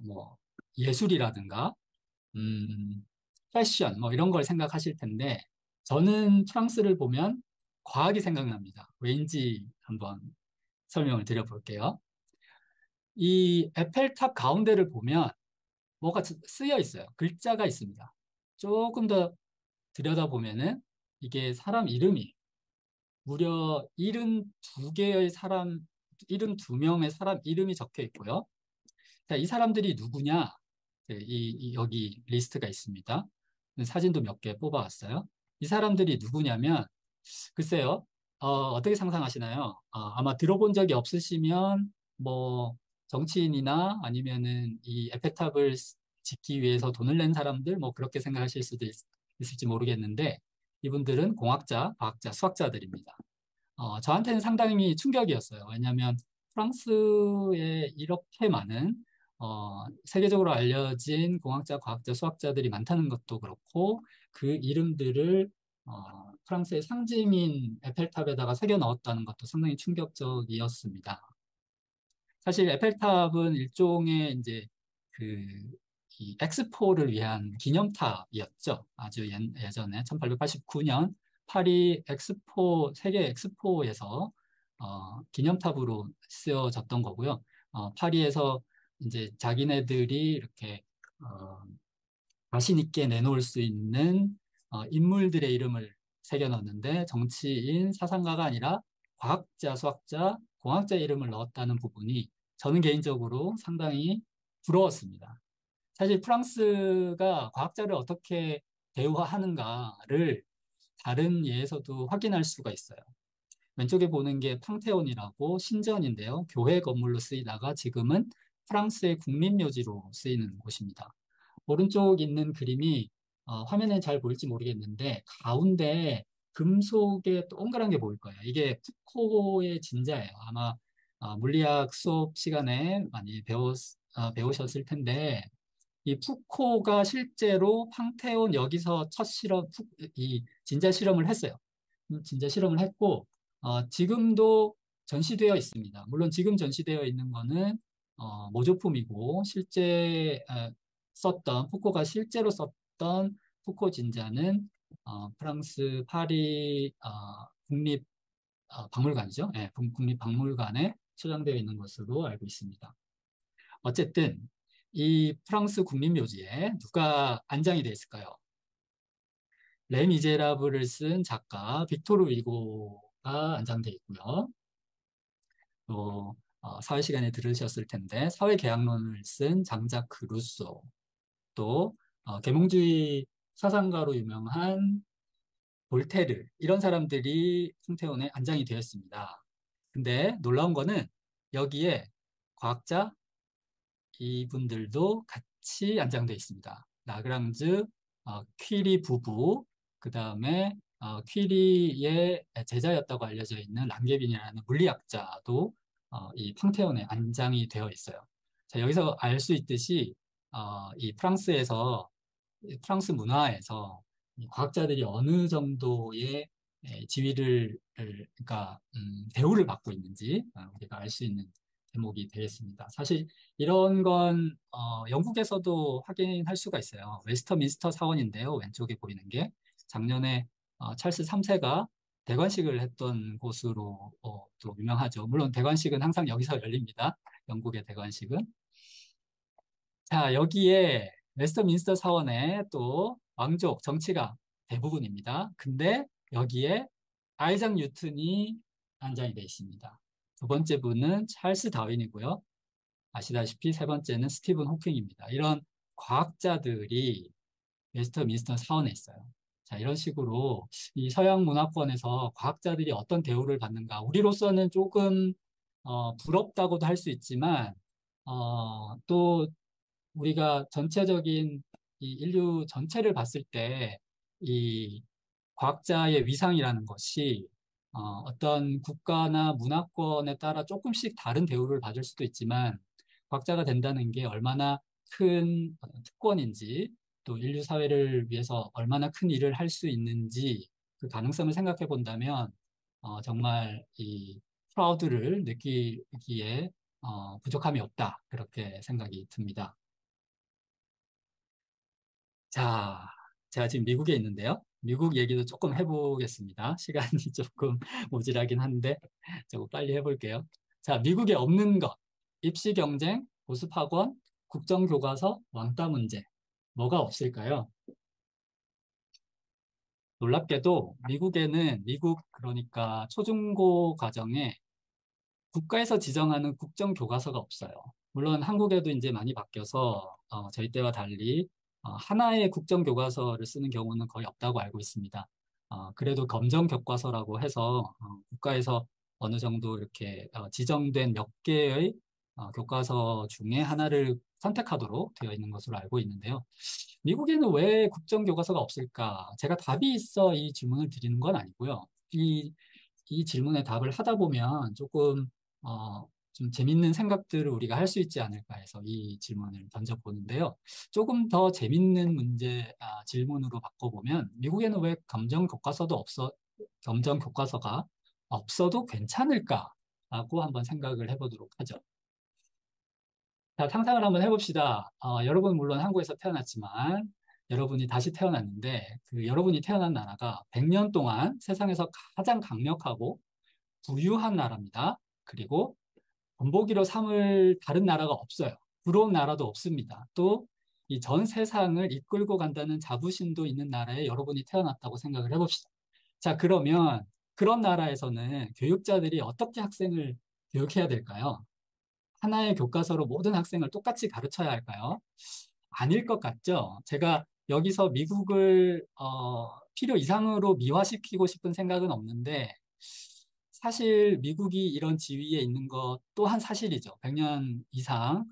뭐 예술이라든가 음, 패션 뭐 이런 걸 생각하실 텐데 저는 프랑스를 보면 과학이 생각납니다. 왠지 한번 설명을 드려볼게요. 이 에펠탑 가운데를 보면 뭐가 쓰여 있어요. 글자가 있습니다. 조금 더 들여다보면은 이게 사람 이름이 무려 72개의 사람, 72명의 사람 이름이 적혀 있고요. 자, 이 사람들이 누구냐? 네, 여기 리스트가 있습니다. 사진도 몇 개 뽑아왔어요. 이 사람들이 누구냐면, 글쎄요, 어떻게 상상하시나요? 아마 들어본 적이 없으시면, 뭐, 정치인이나 아니면은 이 에펠탑을 짓기 위해서 돈을 낸 사람들, 뭐, 그렇게 생각하실 수도 있을지 모르겠는데, 이분들은 공학자, 과학자, 수학자들입니다. 저한테는 상당히 충격이었어요. 왜냐하면 프랑스에 이렇게 많은 세계적으로 알려진 공학자, 과학자, 수학자들이 많다는 것도 그렇고 그 이름들을 프랑스의 상징인 에펠탑에다가 새겨 넣었다는 것도 상당히 충격적이었습니다. 사실 에펠탑은 일종의 이제 그, 이 엑스포를 위한 기념탑이었죠. 아주 예전에 1889년 파리 엑스포, 세계 엑스포에서 기념탑으로 쓰여졌던 거고요. 파리에서 이제 자기네들이 이렇게 어, 자신 있게 내놓을 수 있는 인물들의 이름을 새겨 넣었는데 정치인, 사상가가 아니라 과학자, 수학자, 공학자 이름을 넣었다는 부분이 저는 개인적으로 상당히 부러웠습니다. 사실 프랑스가 과학자를 어떻게 대우하는가를 다른 예에서도 확인할 수가 있어요. 왼쪽에 보는 게 팡테온이라고 신전인데요. 교회 건물로 쓰이다가 지금은 프랑스의 국민묘지로 쓰이는 곳입니다. 오른쪽 있는 그림이 화면에 잘 보일지 모르겠는데 가운데 금속의 동그란 게 보일 거예요. 이게 푸코의 진자예요. 아마 물리학 수업 시간에 많이 배우셨을 텐데 이 푸코가 실제로 팡테온 여기서 첫 이 진자 실험을 했어요. 진짜 실험을 했고, 지금도 전시되어 있습니다. 물론 지금 전시되어 있는 거는, 모조품이고, 푸코가 실제로 썼던 푸코 진자는, 프랑스 파리, 박물관이죠. 예, 국립박물관에 소장되어 있는 것으로 알고 있습니다. 어쨌든, 이 프랑스 국립묘지에 누가 안장이 되어 있을까요? 레미제라블을 쓴 작가 빅토르 위고가 안장돼 있고요. 또 사회 시간에 들으셨을 텐데 사회계약론을 쓴 장자크 루소, 또 계몽주의 사상가로 유명한 볼테르 이런 사람들이 풍태원에 안장이 되었습니다. 근데 놀라운 거는 여기에 과학자 이분들도 같이 안장되어 있습니다. 라그랑즈, 퀴리 부부, 그 다음에 퀴리의 제자였다고 알려져 있는 랑게빈이라는 물리학자도 이 팡테온에 안장이 되어 있어요. 자, 여기서 알 수 있듯이 이 프랑스 문화에서 이 과학자들이 어느 정도의 지위를 그러니까 대우를 받고 있는지 우리가 알 수 있는 대목이 되겠습니다. 사실 이런 건 영국에서도 확인할 수가 있어요. 웨스터민스터 사원인데요. 왼쪽에 보이는 게 작년에 찰스 3세가 대관식을 했던 곳으로 또 유명하죠. 물론 대관식은 항상 여기서 열립니다. 영국의 대관식은. 자, 여기에 웨스터민스터 사원에 또 왕족 정치가 대부분입니다. 근데 여기에 아이작 뉴턴이 안장이 되어 있습니다. 두 번째 분은 찰스 다윈이고요. 아시다시피 세 번째는 스티븐 호킹입니다. 이런 과학자들이 웨스터민스터 사원에 있어요. 자, 이런 식으로 이 서양 문화권에서 과학자들이 어떤 대우를 받는가. 우리로서는 조금 부럽다고도 할 수 있지만 또 우리가 전체적인 이 인류 전체를 봤을 때 이 과학자의 위상이라는 것이 어떤 국가나 문화권에 따라 조금씩 다른 대우를 받을 수도 있지만 과학자가 된다는 게 얼마나 큰 특권인지 또 인류 사회를 위해서 얼마나 큰 일을 할 수 있는지 그 가능성을 생각해 본다면 정말 이 프라우드를 느끼기에 부족함이 없다. 그렇게 생각이 듭니다. 자, 제가 지금 미국에 있는데요. 미국 얘기도 조금 해보겠습니다. 시간이 조금 모자라긴 한데, 조금 빨리 해볼게요. 자, 미국에 없는 것. 입시 경쟁, 보습학원, 국정교과서, 왕따 문제. 뭐가 없을까요? 놀랍게도 미국에는 미국 그러니까 초중고 과정에 국가에서 지정하는 국정교과서가 없어요. 물론 한국에도 이제 많이 바뀌어서 저희 때와 달리 하나의 국정교과서를 쓰는 경우는 거의 없다고 알고 있습니다. 그래도 검정교과서라고 해서 국가에서 어느 정도 이렇게 지정된 몇 개의 교과서 중에 하나를 선택하도록 되어 있는 것으로 알고 있는데요. 미국에는 왜 국정교과서가 없을까? 제가 답이 있어 이 질문을 드리는 건 아니고요. 이 질문에 답을 하다 보면 조금 좀 재밌는 생각들을 우리가 할 수 있지 않을까 해서 이 질문을 던져보는데요. 조금 더 재밌는 질문으로 바꿔보면, 미국에는 왜 검정 교과서가 없어도 괜찮을까라고 한번 생각을 해보도록 하죠. 자, 상상을 한번 해봅시다. 여러분 물론 한국에서 태어났지만, 여러분이 다시 태어났는데, 그 여러분이 태어난 나라가 100년 동안 세상에서 가장 강력하고 부유한 나라입니다. 그리고 본보기로 삼을 다른 나라가 없어요. 부러운 나라도 없습니다. 또 이 전 세상을 이끌고 간다는 자부심도 있는 나라에 여러분이 태어났다고 생각을 해봅시다. 자, 그러면 그런 나라에서는 교육자들이 어떻게 학생을 교육해야 될까요? 하나의 교과서로 모든 학생을 똑같이 가르쳐야 할까요? 아닐 것 같죠? 제가 여기서 미국을 필요 이상으로 미화시키고 싶은 생각은 없는데 사실 미국이 이런 지위에 있는 것 또한 사실이죠. 100년 이상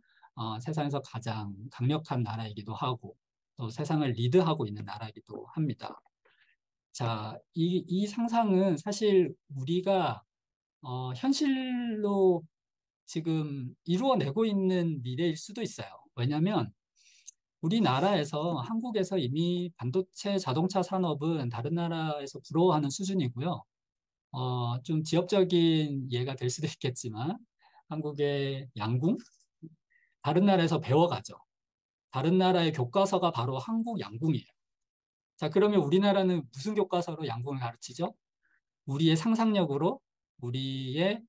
세상에서 가장 강력한 나라이기도 하고 또 세상을 리드하고 있는 나라이기도 합니다. 자, 이 상상은 사실 우리가 현실로 지금 이루어내고 있는 미래일 수도 있어요. 왜냐하면 우리나라에서 한국에서 이미 반도체 자동차 산업은 다른 나라에서 부러워하는 수준이고요. 좀 지역적인 예가 될 수도 있겠지만 한국의 양궁 다른 나라에서 배워가죠. 다른 나라의 교과서가 바로 한국 양궁이에요. 자, 그러면 우리나라는 무슨 교과서로 양궁을 가르치죠? 우리의 상상력으로 우리의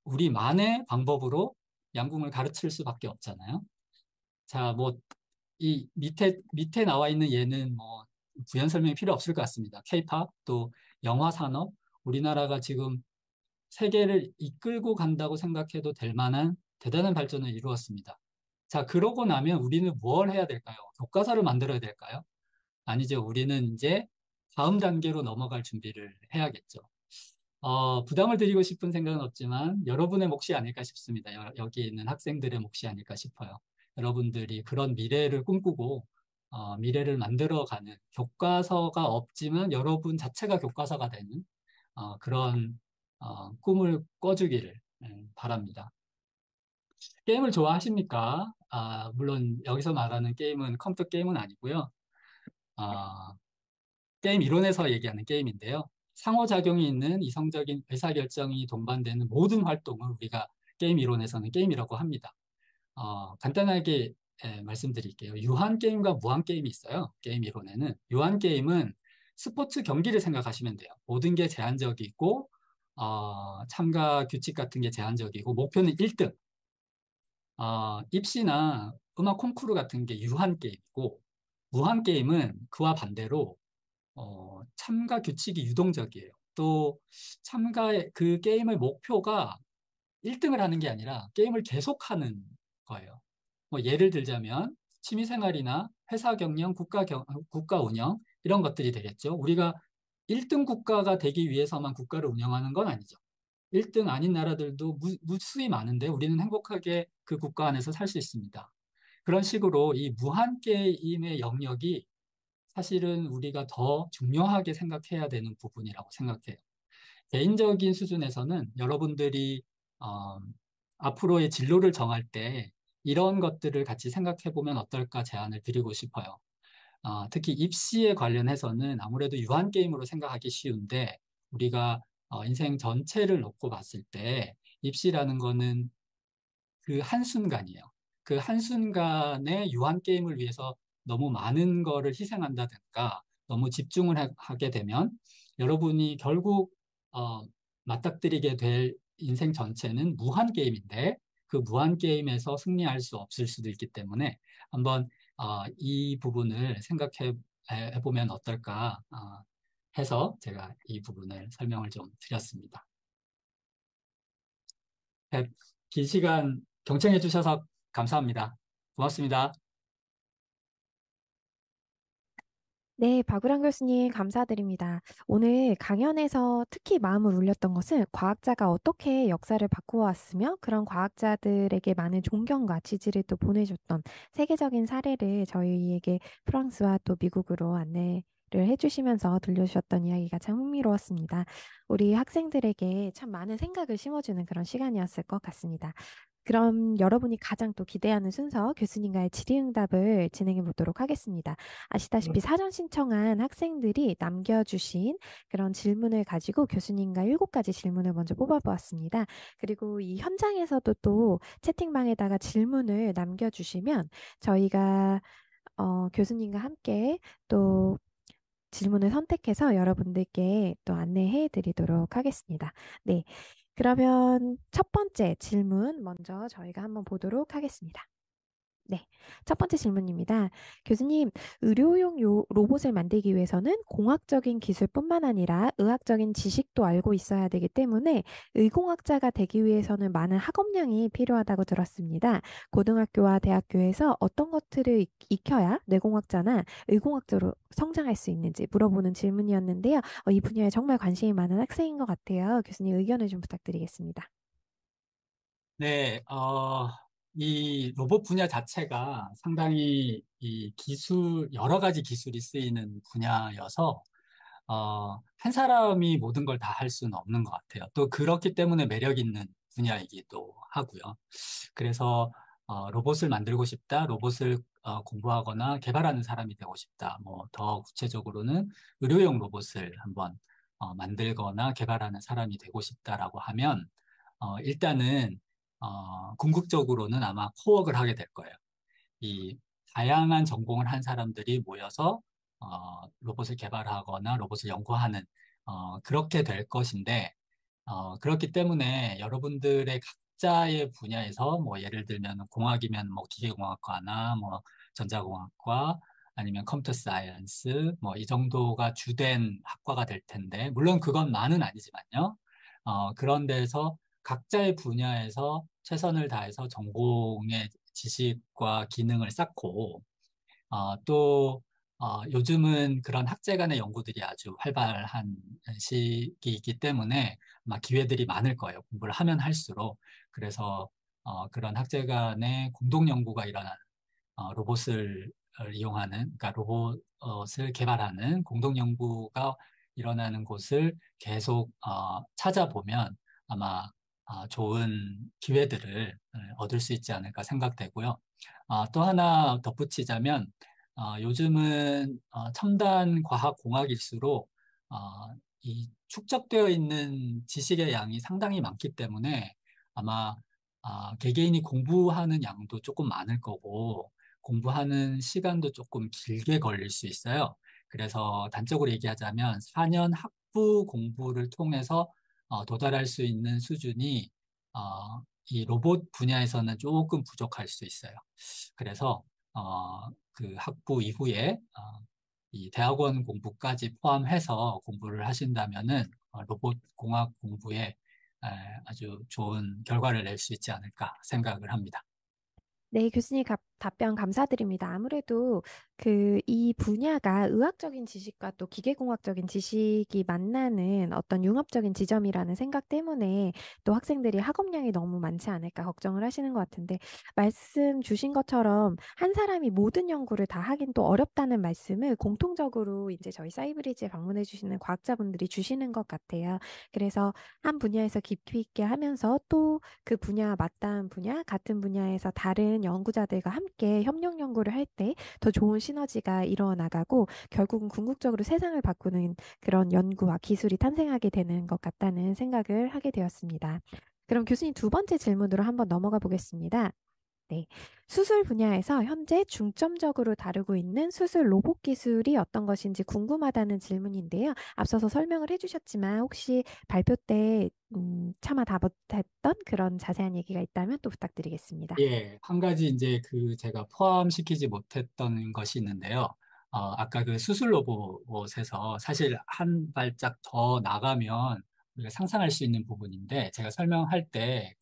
우리만의 방법으로 양궁을 가르칠 수밖에 없잖아요. 자, 뭐 이 밑에 나와 있는 예는 뭐 부연 설명이 필요 없을 것 같습니다. 케이팝 또 영화 산업 우리나라가 지금 세계를 이끌고 간다고 생각해도 될 만한 대단한 발전을 이루었습니다. 자, 그러고 나면 우리는 뭘 해야 될까요? 교과서를 만들어야 될까요? 아니죠. 우리는 이제 다음 단계로 넘어갈 준비를 해야겠죠. 부담을 드리고 싶은 생각은 없지만 여러분의 몫이 아닐까 싶습니다. 여기 있는 학생들의 몫이 아닐까 싶어요. 여러분들이 그런 미래를 꿈꾸고 미래를 만들어가는 교과서가 없지만 여러분 자체가 교과서가 되는 그런 꿈을 꿔주기를 바랍니다. 게임을 좋아하십니까? 물론 여기서 말하는 게임은 컴퓨터 게임은 아니고요. 아, 게임 이론에서 얘기하는 게임인데요. 상호작용이 있는 이성적인 의사결정이 동반되는 모든 활동을 우리가 게임 이론에서는 게임이라고 합니다. 간단하게 말씀드릴게요. 유한 게임과 무한 게임이 있어요. 게임 이론에는. 유한 게임은 스포츠 경기를 생각하시면 돼요. 모든 게 제한적이고, 참가 규칙 같은 게 제한적이고, 목표는 1등. 입시나 음악 콩쿠르 같은 게 유한 게임이고, 무한 게임은 그와 반대로 참가 규칙이 유동적이에요. 또 그 게임의 목표가 1등을 하는 게 아니라 게임을 계속하는 거예요. 뭐 예를 들자면 취미생활이나 회사 경영, 국가 운영 이런 것들이 되겠죠. 우리가 1등 국가가 되기 위해서만 국가를 운영하는 건 아니죠. 1등 아닌 나라들도 무수히 많은데 우리는 행복하게 그 국가 안에서 살 수 있습니다. 그런 식으로 이 무한 게임의 영역이 사실은 우리가 더 중요하게 생각해야 되는 부분이라고 생각해요. 개인적인 수준에서는 여러분들이 어, 앞으로의 진로를 정할 때 이런 것들을 같이 생각해 보면 어떨까 제안을 드리고 싶어요. 특히 입시에 관련해서는 아무래도 유한 게임으로 생각하기 쉬운데 우리가 인생 전체를 놓고 봤을 때 입시라는 거는 그 한순간이에요. 그 한순간에 유한 게임을 위해서 너무 많은 거를 희생한다든가 너무 집중을 하게 되면 여러분이 결국 어, 맞닥뜨리게 될 인생 전체는 무한 게임인데 그 무한 게임에서 승리할 수 없을 수도 있기 때문에 한번 이 부분을 생각해 보면 어떨까 해서 제가 이 부분을 설명을 좀 드렸습니다. 네, 긴 시간 경청해 주셔서 감사합니다. 고맙습니다. 네, 박우랑 교수님 감사드립니다. 오늘 강연에서 특히 마음을 울렸던 것은 과학자가 어떻게 역사를 바꾸어왔으며 그런 과학자들에게 많은 존경과 지지를 또 보내줬던 세계적인 사례를 저희에게 프랑스와 또 미국으로 안내를 해주시면서 들려주셨던 이야기가 참 흥미로웠습니다. 우리 학생들에게 참 많은 생각을 심어주는 그런 시간이었을 것 같습니다. 그럼 여러분이 가장 또 기대하는 순서 교수님과의 질의응답을 진행해 보도록 하겠습니다. 아시다시피 사전 신청한 학생들이 남겨주신 그런 질문을 가지고 교수님과 7가지 질문을 먼저 뽑아보았습니다. 그리고 이 현장에서도 또 채팅방에다가 질문을 남겨주시면 저희가 교수님과 함께 또 질문을 선택해서 여러분들께 또 안내해 드리도록 하겠습니다. 네. 그러면 첫 번째 질문 먼저 저희가 한번 보도록 하겠습니다. 네. 첫 번째 질문입니다. 교수님, 의료용 로봇을 만들기 위해서는 공학적인 기술뿐만 아니라 의학적인 지식도 알고 있어야 되기 때문에 의공학자가 되기 위해서는 많은 학업량이 필요하다고 들었습니다. 고등학교와 대학교에서 어떤 것들을 익혀야 뇌공학자나 의공학자로 성장할 수 있는지 물어보는 질문이었는데요. 이 분야에 정말 관심이 많은 학생인 것 같아요. 교수님 의견을 좀 부탁드리겠습니다. 네, 이 로봇 분야 자체가 상당히 이 기술, 여러 가지 기술이 쓰이는 분야여서, 한 사람이 모든 걸 다 할 수는 없는 것 같아요. 또 그렇기 때문에 매력 있는 분야이기도 하고요. 그래서, 로봇을 만들고 싶다, 로봇을 공부하거나 개발하는 사람이 되고 싶다. 뭐, 더 구체적으로는 의료용 로봇을 한번 만들거나 개발하는 사람이 되고 싶다라고 하면, 일단은 궁극적으로는 아마 코웍을 하게 될 거예요. 이 다양한 전공을 한 사람들이 모여서 로봇을 개발하거나 로봇을 연구하는 그렇게 될 것인데 그렇기 때문에 여러분들의 각자의 분야에서 뭐 예를 들면 공학이면 뭐 기계공학과나 뭐 전자공학과 아니면 컴퓨터 사이언스 뭐 이 정도가 주된 학과가 될 텐데 물론 그건 많은 아니지만요. 그런 데서 각자의 분야에서 최선을 다해서 전공의 지식과 기능을 쌓고 또, 요즘은 그런 학제 간의 연구들이 아주 활발한 시기이기 때문에 아마 기회들이 많을 거예요. 공부를 하면 할수록. 그래서, 그런 학제 간의 공동 연구가 일어나는, 로봇을 이용하는, 그러니까 로봇을 개발하는 공동 연구가 일어나는 곳을 계속, 찾아보면 아마, 좋은 기회들을 얻을 수 있지 않을까 생각되고요. 또 하나 덧붙이자면, 요즘은 첨단 과학 공학일수록 어, 이 축적되어 있는 지식의 양이 상당히 많기 때문에 아마 개개인이 공부하는 양도 조금 많을 거고 공부하는 시간도 조금 길게 걸릴 수 있어요. 그래서 단적으로 얘기하자면 4년 학부 공부를 통해서 도달할 수 있는 수준이 이 로봇 분야에서는 조금 부족할 수 있어요. 그래서 그 학부 이후에 이 대학원 공부까지 포함해서 공부를 하신다면은 로봇 공학 공부에 아주 좋은 결과를 낼 수 있지 않을까 생각을 합니다. 네, 교수님 답변 감사드립니다. 아무래도 이 분야가 의학적인 지식과 또 기계공학적인 지식이 만나는 어떤 융합적인 지점이라는 생각 때문에 또 학생들이 학업량이 너무 많지 않을까 걱정을 하시는 것 같은데, 말씀 주신 것처럼 한 사람이 모든 연구를 다 하긴 또 어렵다는 말씀을 공통적으로 이제 저희 사이브리지에 방문해 주시는 과학자분들이 주시는 것 같아요. 그래서 한 분야에서 깊이 있게 하면서 또 그 분야 맞닿은 분야, 같은 분야에서 다른 연구자들과 함께 협력 연구를 할때 더 좋은 시너지가 일어나가고 결국은 궁극적으로 세상을 바꾸는 그런 연구와 기술이 탄생하게 되는 것 같다는 생각을 하게 되었습니다. 그럼 교수님 두 번째 질문으로 한번 넘어가 보겠습니다. 네. 수술 분야에서 현재 중점적으로 다루고 있는 수술 로봇 기술이 어떤 것인지 궁금하다는 질문인데요. 앞서서 설명을 해주셨지만 혹시 발표 때 차마 다 못했던 그런 자세한 얘기가 있다면 또 부탁드리겠습니다. 예, 한 가지 이제 그 제가 포함시키지 못했던 것이 있는데요. 아까 그 수술 로봇에서 사실 한 발짝 더 나가면 우리가 상상할 수 있는 부분인데 제가 설명할 때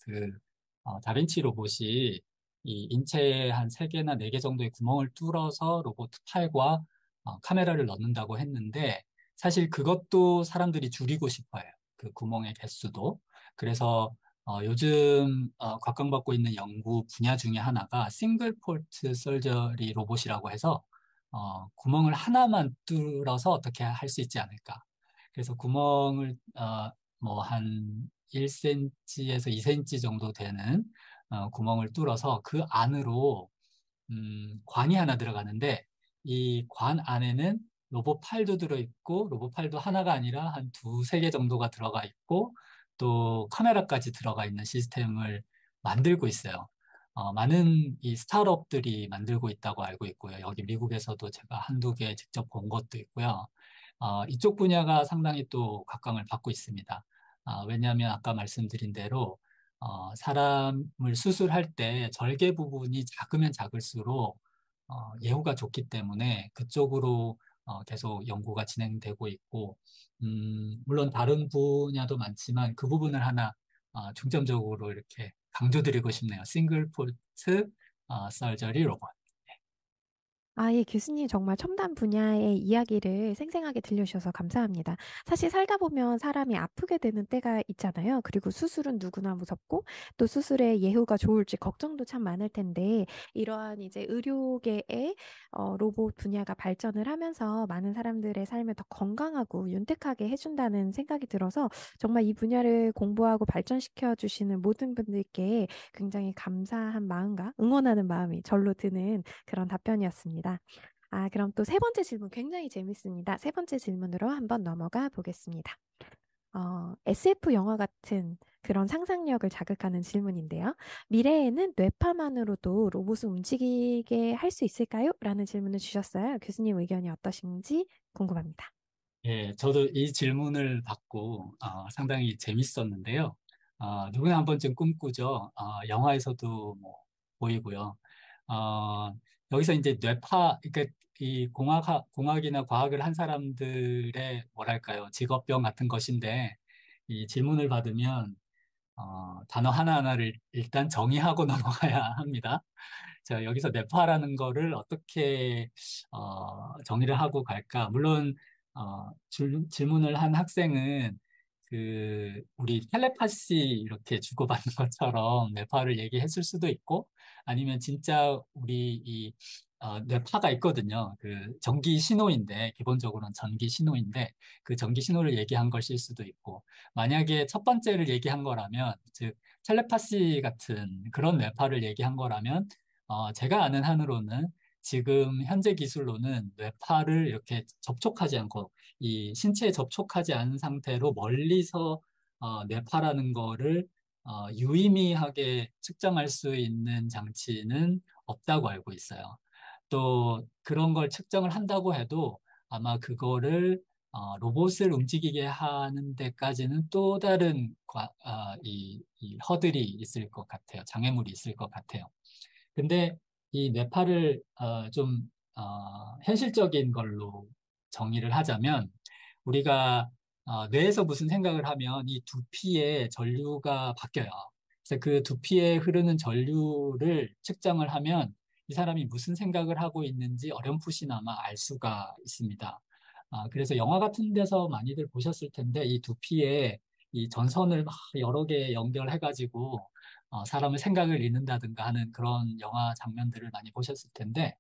다빈치 로봇이 이 인체에 한 세개나네 개 정도의 구멍을 뚫어서 로봇 팔과 카메라를 넣는다고 했는데 사실 그것도 사람들이 줄이고 싶어요. 그 구멍의 개수도. 그래서 요즘 각광받고 있는 연구 분야 중에 하나가 싱글 폴트 설저리 로봇이라고 해서 구멍을 하나만 뚫어서 어떻게 할 수 있지 않을까. 그래서 구멍을 뭐 한 1cm에서 2cm 정도 되는 구멍을 뚫어서 그 안으로 관이 하나 들어가는데 이 관 안에는 로봇 팔도 들어있고 로봇 팔도 하나가 아니라 한 두세 개 정도가 들어가 있고 또 카메라까지 들어가 있는 시스템을 만들고 있어요. 많은 이 스타트업들이 만들고 있다고 알고 있고요. 여기 미국에서도 제가 한두 개 직접 본 것도 있고요. 이쪽 분야가 상당히 또 각광을 받고 있습니다. 왜냐하면 아까 말씀드린 대로 사람을 수술할 때 절개 부분이 작으면 작을수록 예후가 좋기 때문에 그쪽으로 계속 연구가 진행되고 있고, 물론 다른 분야도 많지만 그 부분을 하나 중점적으로 이렇게 강조드리고 싶네요. 싱글 포트 서저리 로봇. 예, 교수님 정말 첨단 분야의 이야기를 생생하게 들려주셔서 감사합니다. 사실 살다 보면 사람이 아프게 되는 때가 있잖아요. 그리고 수술은 누구나 무섭고 또 수술의 예후가 좋을지 걱정도 참 많을 텐데 이러한 이제 의료계의 로봇 분야가 발전을 하면서 많은 사람들의 삶을 더 건강하고 윤택하게 해준다는 생각이 들어서 정말 이 분야를 공부하고 발전시켜 주시는 모든 분들께 굉장히 감사한 마음과 응원하는 마음이 절로 드는 그런 답변이었습니다. 그럼 또 세 번째 질문 굉장히 재밌습니다. 세 번째 질문으로 한번 넘어가 보겠습니다. SF 영화 같은 그런 상상력을 자극하는 질문인데요. 미래에는 뇌파만으로도 로봇을 움직이게 할 수 있을까요? 라는 질문을 주셨어요. 교수님 의견이 어떠신지 궁금합니다. 예, 저도 이 질문을 받고 상당히 재밌었는데요. 누구나 한 번쯤 꿈꾸죠. 영화에서도 뭐 보이고요. 어, 여기서 이제 그러니까 이 공학이나 과학을 한 사람들의 뭐랄까요, 직업병 같은 것인데 이 질문을 받으면 단어 하나하나를 일단 정의하고 넘어가야 합니다. 자, 여기서 뇌파라는 거를 어떻게 정의를 하고 갈까? 물론 질문을 한 학생은 우리 텔레파시 이렇게 주고받는 것처럼 뇌파를 얘기했을 수도 있고 아니면 진짜 우리 뇌파가 있거든요. 그 전기 신호인데 기본적으로는 전기 신호인데 그 전기 신호를 얘기한 것일 수도 있고 만약에 첫 번째를 얘기한 거라면 즉 텔레파시 같은 그런 뇌파를 얘기한 거라면 제가 아는 한으로는 지금 현재 기술로는 뇌파를 이렇게 접촉하지 않고 이 신체에 접촉하지 않은 상태로 멀리서 뇌파라는 거를 유의미하게 측정할 수 있는 장치는 없다고 알고 있어요. 또 그런 걸 측정을 한다고 해도 아마 그거를 로봇을 움직이게 하는 데까지는 또 다른 이 허들이 있을 것 같아요. 장애물이 있을 것 같아요. 근데 이 뇌파를 현실적인 걸로 정의를 하자면 우리가 뇌에서 무슨 생각을 하면 이 두피에 전류가 바뀌어요. 그래서 그 두피에 흐르는 전류를 측정을 하면 이 사람이 무슨 생각을 하고 있는지 어렴풋이나마 알 수가 있습니다. 그래서 영화 같은 데서 많이들 보셨을 텐데 이 두피에 이 전선을 막 여러 개 연결해가지고 사람의 생각을 읽는다든가 하는 그런 영화 장면들을 많이 보셨을 텐데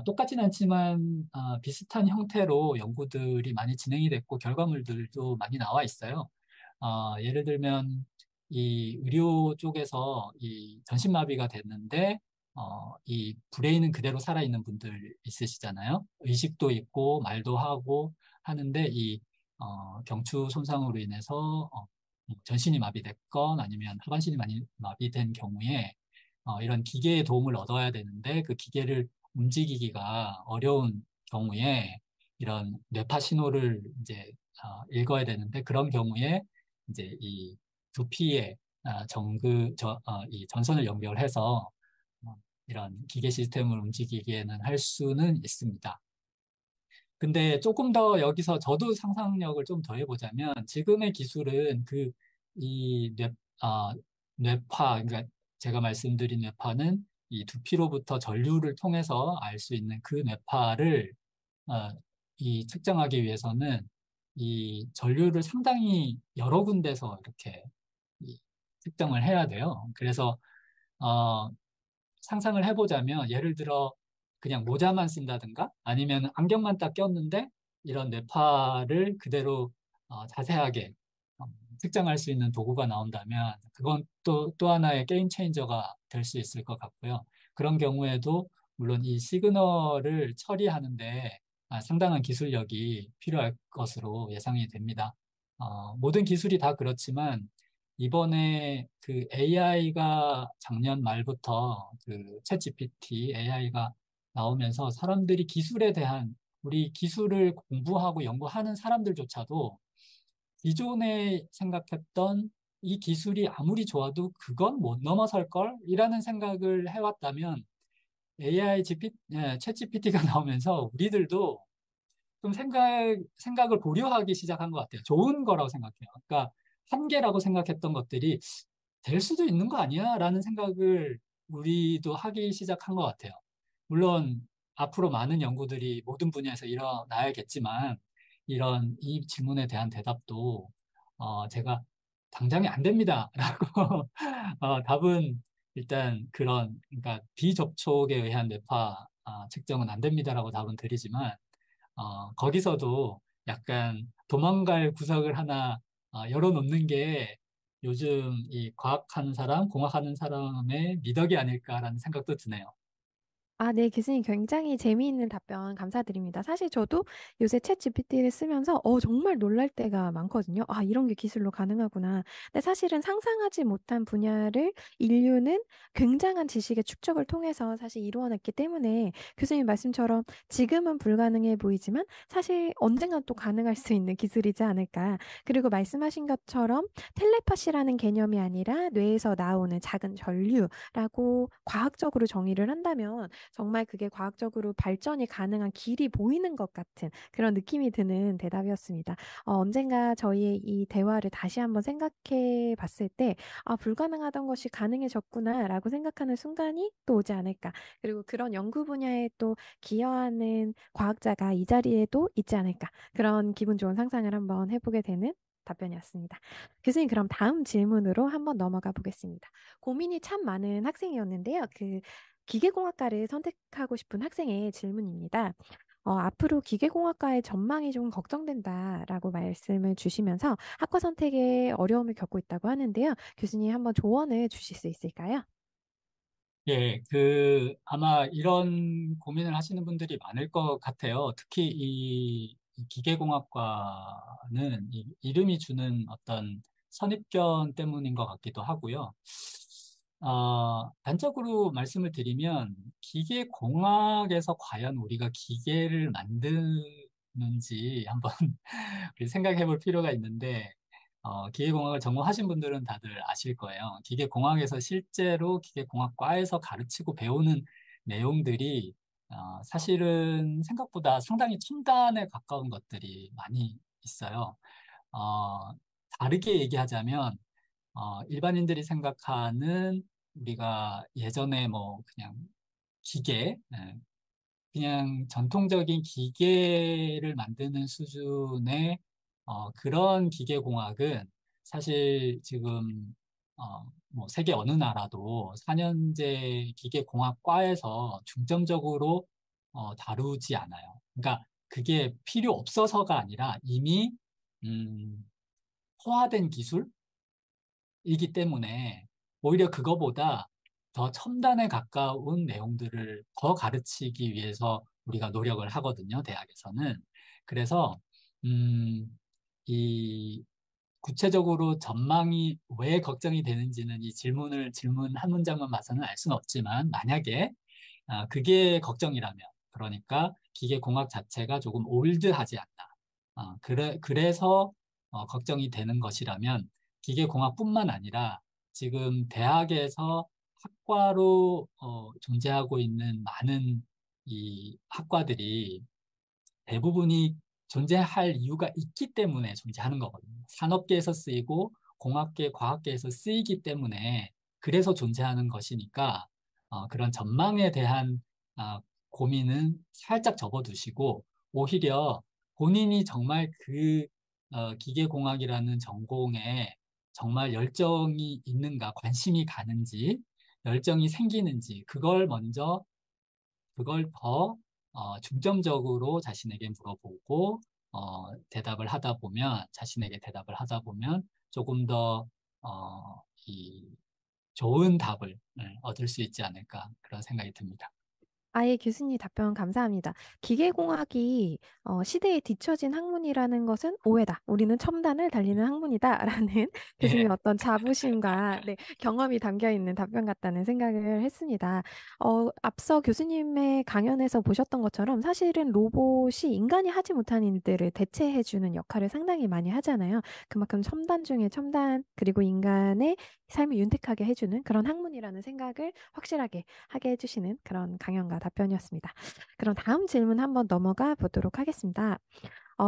똑같진 않지만 비슷한 형태로 연구들이 많이 진행이 됐고 결과물들도 많이 나와 있어요. 예를 들면 이 의료 쪽에서 이 전신마비가 됐는데 이 브레인은 그대로 살아있는 분들 있으시잖아요. 의식도 있고 말도 하고 하는데 이 경추 손상으로 인해서 뭐 전신이 마비됐건 아니면 하반신이 많이 마비된 경우에 이런 기계의 도움을 얻어야 되는데 그 기계를 움직이기가 어려운 경우에 이런 뇌파 신호를 이제 읽어야 되는데 그런 경우에 이제 이 두피에 이 전선을 연결해서 어, 이런 기계 시스템을 움직이기에는 할 수는 있습니다. 근데 조금 더 여기서 저도 상상력을 좀 더 해보자면 지금의 기술은 이 뇌파, 그러니까 제가 말씀드린 뇌파는 이 두피로부터 전류를 통해서 알 수 있는 그 뇌파를 어, 이 측정하기 위해서는 이 전류를 상당히 여러 군데서 이렇게 이 측정을 해야 돼요. 그래서 어, 상상을 해보자면 예를 들어 그냥 모자만 쓴다든가 아니면 안경만 딱 꼈는데 이런 뇌파를 그대로 자세하게 어, 측정할 수 있는 도구가 나온다면 그건 또 하나의 게임 체인저가 될 수 있을 것 같고요. 그런 경우에도 물론 이 시그널을 처리하는데 상당한 기술력이 필요할 것으로 예상이 됩니다. 모든 기술이 다 그렇지만 이번에 그 AI가 작년 말부터 그 챗GPT AI가 나오면서 사람들이 기술에 대한 우리 기술을 공부하고 연구하는 사람들조차도 기존에 생각했던 이 기술이 아무리 좋아도 그건 못 넘어설 걸? 이라는 생각을 해왔다면 챗GPT가 나오면서 우리들도 좀 생각을 보류하기 시작한 것 같아요. 좋은 거라고 생각해요. 그러니까 한계라고 생각했던 것들이 될 수도 있는 거 아니야? 라는 생각을 우리도 하기 시작한 것 같아요. 물론 앞으로 많은 연구들이 모든 분야에서 일어나야겠지만 이런 이 질문에 대한 대답도 제가 당장에 안 됩니다. 라고 답은 일단 그러니까 비접촉에 의한 뇌파 측정은 안 됩니다라고 답은 드리지만 거기서도 약간 도망갈 구석을 하나 열어놓는 게 요즘 이 과학하는 사람, 공학하는 사람의 미덕이 아닐까라는 생각도 드네요. 아, 네, 교수님 굉장히 재미있는 답변 감사드립니다. 사실 저도 요새 챗 GPT를 쓰면서 정말 놀랄 때가 많거든요. 아, 이런 게 기술로 가능하구나. 근데 사실은 상상하지 못한 분야를 인류는 굉장한 지식의 축적을 통해서 사실 이루어냈기 때문에 교수님 말씀처럼 지금은 불가능해 보이지만 사실 언젠간 또 가능할 수 있는 기술이지 않을까. 그리고 말씀하신 것처럼 텔레파시라는 개념이 아니라 뇌에서 나오는 작은 전류라고 과학적으로 정의를 한다면 정말 그게 과학적으로 발전이 가능한 길이 보이는 것 같은 그런 느낌이 드는 대답이었습니다. 언젠가 저희의 이 대화를 다시 한번 생각해 봤을 때, 아, 불가능하던 것이 가능해졌구나라고 생각하는 순간이 또 오지 않을까. 그리고 그런 연구 분야에 또 기여하는 과학자가 이 자리에도 있지 않을까. 그런 기분 좋은 상상을 한번 해보게 되는 답변이었습니다. 교수님, 그럼 다음 질문으로 한번 넘어가 보겠습니다. 고민이 참 많은 학생이었는데요. 기계공학과를 선택하고 싶은 학생의 질문입니다. 앞으로 기계공학과의 전망이 좀 걱정된다라고 말씀을 주시면서 학과 선택에 어려움을 겪고 있다고 하는데요. 교수님 한번 조언을 주실 수 있을까요? 예, 아마 이런 고민을 하시는 분들이 많을 것 같아요. 특히 이 기계공학과는 이 이름이 주는 어떤 선입견 때문인 것 같기도 하고요. 단적으로 말씀을 드리면 기계공학에서 과연 우리가 기계를 만드는지 한번 우리 생각해 볼 필요가 있는데, 기계공학을 전공하신 분들은 다들 아실 거예요. 기계공학에서 실제로 기계공학과에서 가르치고 배우는 내용들이 사실은 생각보다 상당히 첨단에 가까운 것들이 많이 있어요. 어, 다르게 얘기하자면, 일반인들이 생각하는 우리가 예전에 뭐 그냥 기계, 그냥 전통적인 기계를 만드는 수준의 그런 기계공학은 사실 지금 뭐 세계 어느 나라도 4년제 기계공학과에서 중점적으로 다루지 않아요. 그러니까 그게 필요 없어서가 아니라 이미 음, 포화된 기술이기 때문에 오히려 그거보다 더 첨단에 가까운 내용들을 더 가르치기 위해서 우리가 노력을 하거든요, 대학에서는. 그래서, 음, 이, 구체적으로 전망이 왜 걱정이 되는지는 이 질문 한 문장만 봐서는 알 수는 없지만, 만약에, 그게 걱정이라면, 그러니까 기계공학 자체가 조금 올드하지 않나. 그래서 걱정이 되는 것이라면, 기계공학뿐만 아니라 지금 대학에서 학과로 존재하고 있는 많은 이 학과들이 대부분이 존재할 이유가 있기 때문에 존재하는 거거든요. 산업계에서 쓰이고 공학계, 과학계에서 쓰이기 때문에 그래서 존재하는 것이니까 그런 전망에 대한 고민은 살짝 접어두시고 오히려 본인이 정말 그 기계공학이라는 전공에 정말 열정이 있는가, 관심이 가는지, 열정이 생기는지, 그걸 더 중점적으로 자신에게 물어보고 자신에게 대답을 하다 보면 조금 더 이 좋은 답을 얻을 수 있지 않을까 그런 생각이 듭니다. 아예 교수님 답변 감사합니다. 기계공학이 시대에 뒤처진 학문이라는 것은 오해다. 우리는 첨단을 달리는 학문이다라는 교수님의 예, 어떤 자부심과 네, 경험이 담겨 있는 답변 같다는 생각을 했습니다. 앞서 교수님의 강연에서 보셨던 것처럼 사실은 로봇이 인간이 하지 못한 일들을 대체해주는 역할을 상당히 많이 하잖아요. 그만큼 첨단 중에 첨단 그리고 인간의 삶을 윤택하게 해주는 그런 학문이라는 생각을 확실하게 하게 해주시는 그런 강연과 답변이었습니다. 그럼 다음 질문 한번 넘어가 보도록 하겠습니다.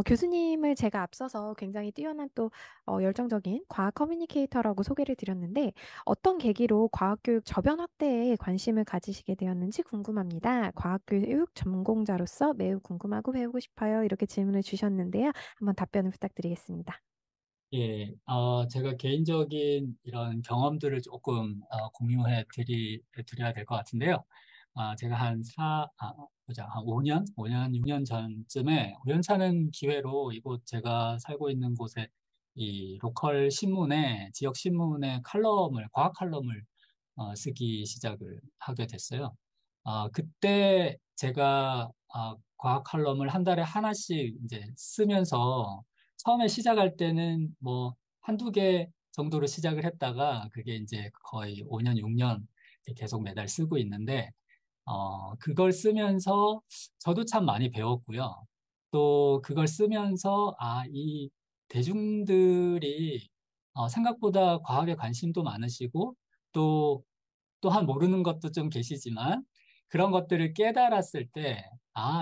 교수님을 제가 앞서서 굉장히 뛰어난 또 열정적인 과학 커뮤니케이터라고 소개를 드렸는데 어떤 계기로 과학교육 저변 확대에 관심을 가지시게 되었는지 궁금합니다. 과학교육 전공자로서 매우 궁금하고 배우고 싶어요. 이렇게 질문을 주셨는데요. 한번 답변을 부탁드리겠습니다. 예, 제가 개인적인 이런 경험들을 조금 드려야 될 것 같은데요. 제가 보자, 한 5년, 6년 전쯤에 우연찮은 기회로 이곳 제가 살고 있는 곳에 이 로컬 신문에, 지역 신문에 과학 칼럼을 쓰기 시작을 하게 됐어요. 그때 제가 과학 칼럼을 한 달에 하나씩 이제 쓰면서 처음에 시작할 때는 뭐 한두 개 정도로 시작을 했다가 그게 이제 거의 5년, 6년 계속 매달 쓰고 있는데 그걸 쓰면서 저도 참 많이 배웠고요. 또 그걸 쓰면서 이 대중들이 생각보다 과학에 관심도 많으시고 또 또한 모르는 것도 좀 계시지만 그런 것들을 깨달았을 때,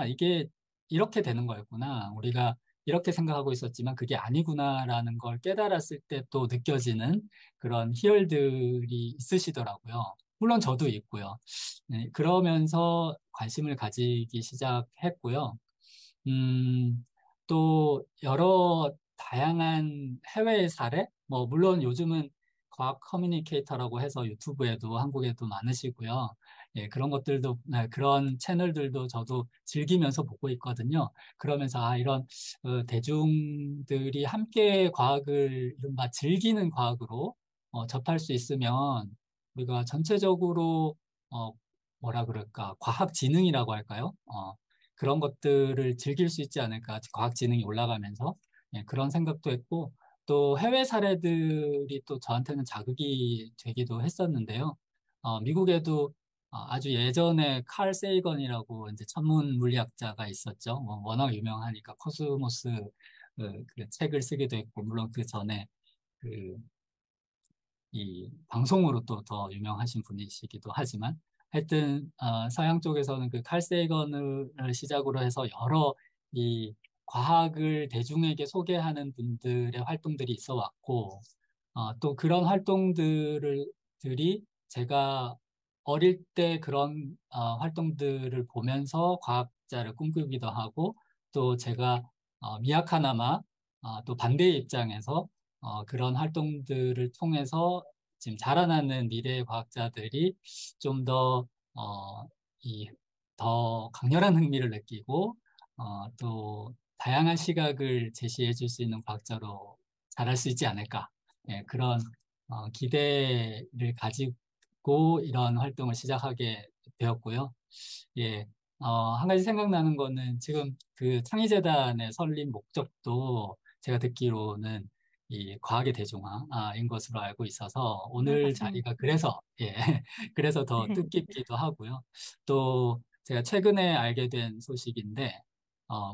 이게 이렇게 되는 거였구나. 우리가 이렇게 생각하고 있었지만 그게 아니구나라는 걸 깨달았을 때 또 느껴지는 그런 희열들이 있으시더라고요. 물론 저도 있고요. 네, 그러면서 관심을 가지기 시작했고요. 음, 또 여러 다양한 해외의 사례, 뭐 물론 요즘은 과학 커뮤니케이터라고 해서 유튜브에도 한국에도 많으시고요. 예, 그런 채널들도 저도 즐기면서 보고 있거든요. 그러면서 이런 대중들이 함께 과학을 이른바 즐기는 과학으로 접할 수 있으면 우리가 전체적으로 어, 뭐라 그럴까 과학 지능이라고 할까요? 그런 것들을 즐길 수 있지 않을까, 과학 지능이 올라가면서 예, 그런 생각도 했고, 또 해외 사례들이 또 저한테는 자극이 되기도 했었는데요. 미국에도 아주 예전에 칼 세이건이라고 이제 천문 물리학자가 있었죠. 워낙 유명하니까 코스모스 그 책을 쓰기도 했고, 물론 그 전에 그 이 방송으로 또 더 유명하신 분이시기도 하지만 하여튼 서양 쪽에서는 그 칼 세이건을 시작으로 해서 여러 이 과학을 대중에게 소개하는 분들의 활동들이 있어 왔고 또 그런 활동들이 제가 어릴 때 그런 활동들을 보면서 과학자를 꿈꾸기도 하고 또 제가 미약하나마 또 반대의 입장에서 그런 활동들을 통해서 지금 자라나는 미래의 과학자들이 좀 더, 더 강렬한 흥미를 느끼고 또 다양한 시각을 제시해 줄 수 있는 과학자로 자랄 수 있지 않을까. 예, 그런 기대를 가지고 이런 활동을 시작하게 되었고요. 예, 한 가지 생각나는 거는 지금 그 창의재단의 설립 목적도 제가 듣기로는 이 과학의 대중화인 것으로 알고 있어서 아, 오늘 맞습니다. 자리가 그래서, 예, 그래서 더 뜻깊기도 하고요. 또 제가 최근에 알게 된 소식인데,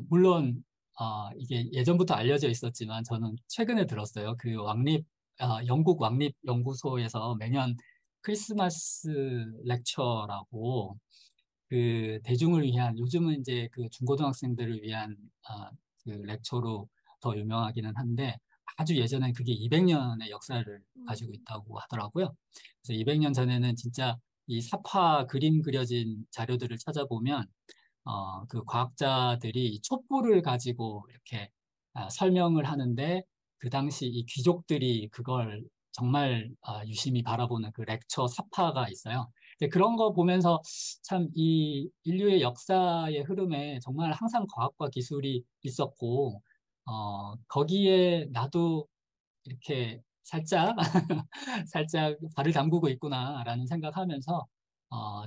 물론, 이게 예전부터 알려져 있었지만 저는 최근에 들었어요. 그 영국 왕립연구소에서 매년 크리스마스 렉처라고 그 대중을 위한 요즘은 이제 그 중고등학생들을 위한 그 렉처로 더 유명하기는 한데 아주 예전엔 그게 200년의 역사를 가지고 음. 있다고 하더라고요. 그래서 200년 전에는 진짜 이 삽화 그림 그려진 자료들을 찾아보면 그 과학자들이 이 촛불을 가지고 이렇게 설명을 하는데 그 당시 이 귀족들이 그걸 정말 유심히 바라보는 그 렉처 사파가 있어요. 근데 그런 거 보면서 참 이 인류의 역사의 흐름에 정말 항상 과학과 기술이 있었고, 거기에 나도 이렇게 살짝, 살짝 발을 담그고 있구나라는 생각하면서,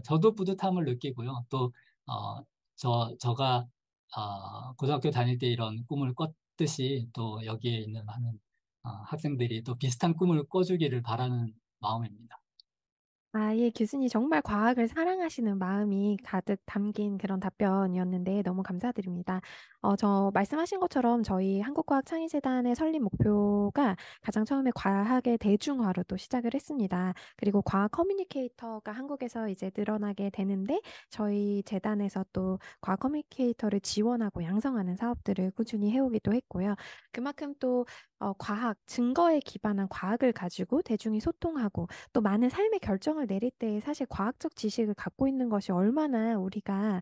저도 뿌듯함을 느끼고요. 또, 어, 저가, 고등학교 다닐 때 이런 꿈을 꿨듯이 또 여기에 있는 많은 학생들이 또 비슷한 꿈을 꿔주기를 바라는 마음입니다. 아, 예, 교수님 정말 과학을 사랑하시는 마음이 가득 담긴 그런 답변이었는데 너무 감사드립니다. 저 말씀하신 것처럼 저희 한국과학창의재단의 설립 목표가 가장 처음에 과학의 대중화로 또 시작을 했습니다. 그리고 과학 커뮤니케이터가 한국에서 이제 늘어나게 되는데 저희 재단에서 또 과학 커뮤니케이터를 지원하고 양성하는 사업들을 꾸준히 해오기도 했고요. 그만큼 또 과학, 증거에 기반한 과학을 가지고 대중이 소통하고 또 많은 삶의 결정을 내릴 때 사실 과학적 지식을 갖고 있는 것이 얼마나 우리가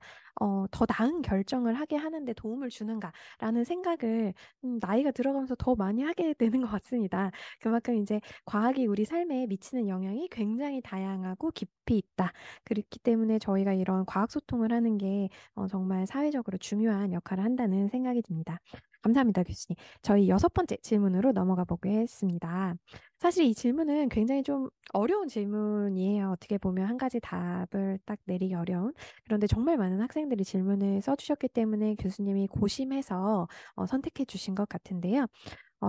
더 나은 결정을 하게 하는데 도움을 주는가라는 생각을 나이가 들어가면서 더 많이 하게 되는 것 같습니다. 그만큼 이제 과학이 우리 삶에 미치는 영향이 굉장히 다양하고 깊이 있다. 그렇기 때문에 저희가 이런 과학 소통을 하는 게 정말 사회적으로 중요한 역할을 한다는 생각이 듭니다. 감사합니다, 교수님. 저희 여섯 번째 질문으로 넘어가 보겠습니다. 사실 이 질문은 굉장히 좀 어려운 질문이에요. 어떻게 보면 한 가지 답을 딱 내리기 어려운. 그런데 정말 많은 학생들이 질문을 써주셨기 때문에 교수님이 고심해서 선택해 주신 것 같은데요.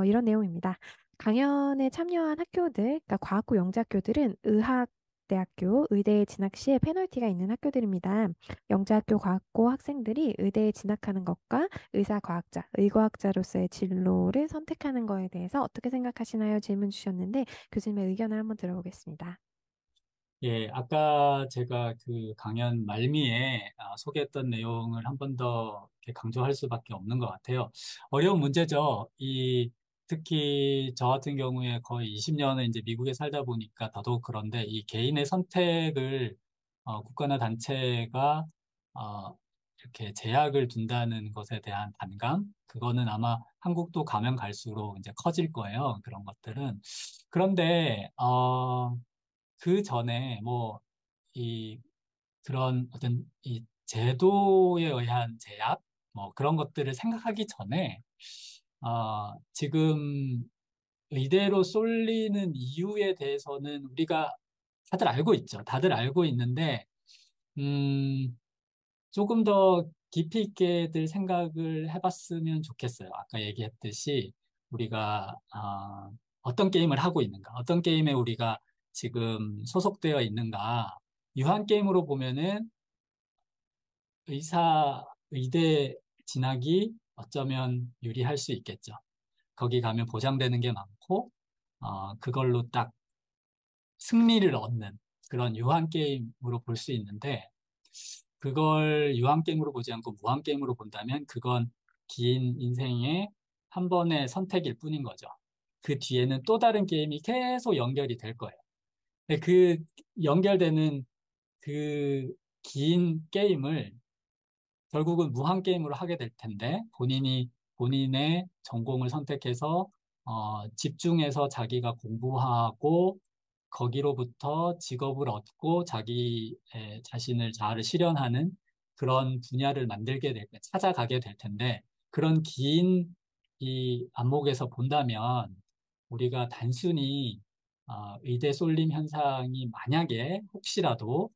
이런 내용입니다. 강연에 참여한 학교들, 그러니까 과학고 영재학교들은 의학대학교 의대에 진학 시에 페널티가 있는 학교들입니다. 영재학교 과학고 학생들이 의대에 진학하는 것과 의사과학자, 의과학자로서의 진로를 선택하는 거에 대해서 어떻게 생각하시나요? 질문 주셨는데 교수님의 의견을 한번 들어보겠습니다. 예, 아까 제가 그 강연 말미에 소개했던 내용을 한 번 더 강조할 수밖에 없는 것 같아요. 어려운 문제죠. 특히 저 같은 경우에 거의 20년을 이제 미국에 살다 보니까 더더욱 그런데 이 개인의 선택을 국가나 단체가 이렇게 제약을 둔다는 것에 대한 반감, 그거는 아마 한국도 가면 갈수록 이제 커질 거예요. 그런 것들은. 그런데, 그 전에 이 그런 어떤 이 제도에 의한 제약 뭐 그런 것들을 생각하기 전에 지금 의대로 쏠리는 이유에 대해서는 우리가 다들 알고 있죠. 다들 알고 있는데 음 조금 더 깊이 있게들 생각을 해봤으면 좋겠어요. 아까 얘기했듯이 우리가 어떤 게임을 하고 있는가, 어떤 게임에 우리가 지금 소속되어 있는가. 유한 게임으로 보면은 의대 진학이 어쩌면 유리할 수 있겠죠. 거기 가면 보장되는 게 많고, 그걸로 딱 승리를 얻는 그런 유한 게임으로 볼 수 있는데, 그걸 유한게임으로 보지 않고 무한게임으로 본다면 그건 긴 인생의 한 번의 선택일 뿐인 거죠. 그 뒤에는 또 다른 게임이 계속 연결이 될 거예요. 근데 그 연결되는 그 긴 게임을 결국은 무한 게임으로 하게 될 텐데 본인이 본인의 전공을 선택해서 집중해서 자기가 공부하고 거기로부터 직업을 얻고 자기 자신을 자아를 실현하는 그런 분야를 만들게 될, 찾아가게 될 텐데 그런 긴 이 안목에서 본다면 우리가 단순히 의대 쏠림 현상이 만약에 혹시라도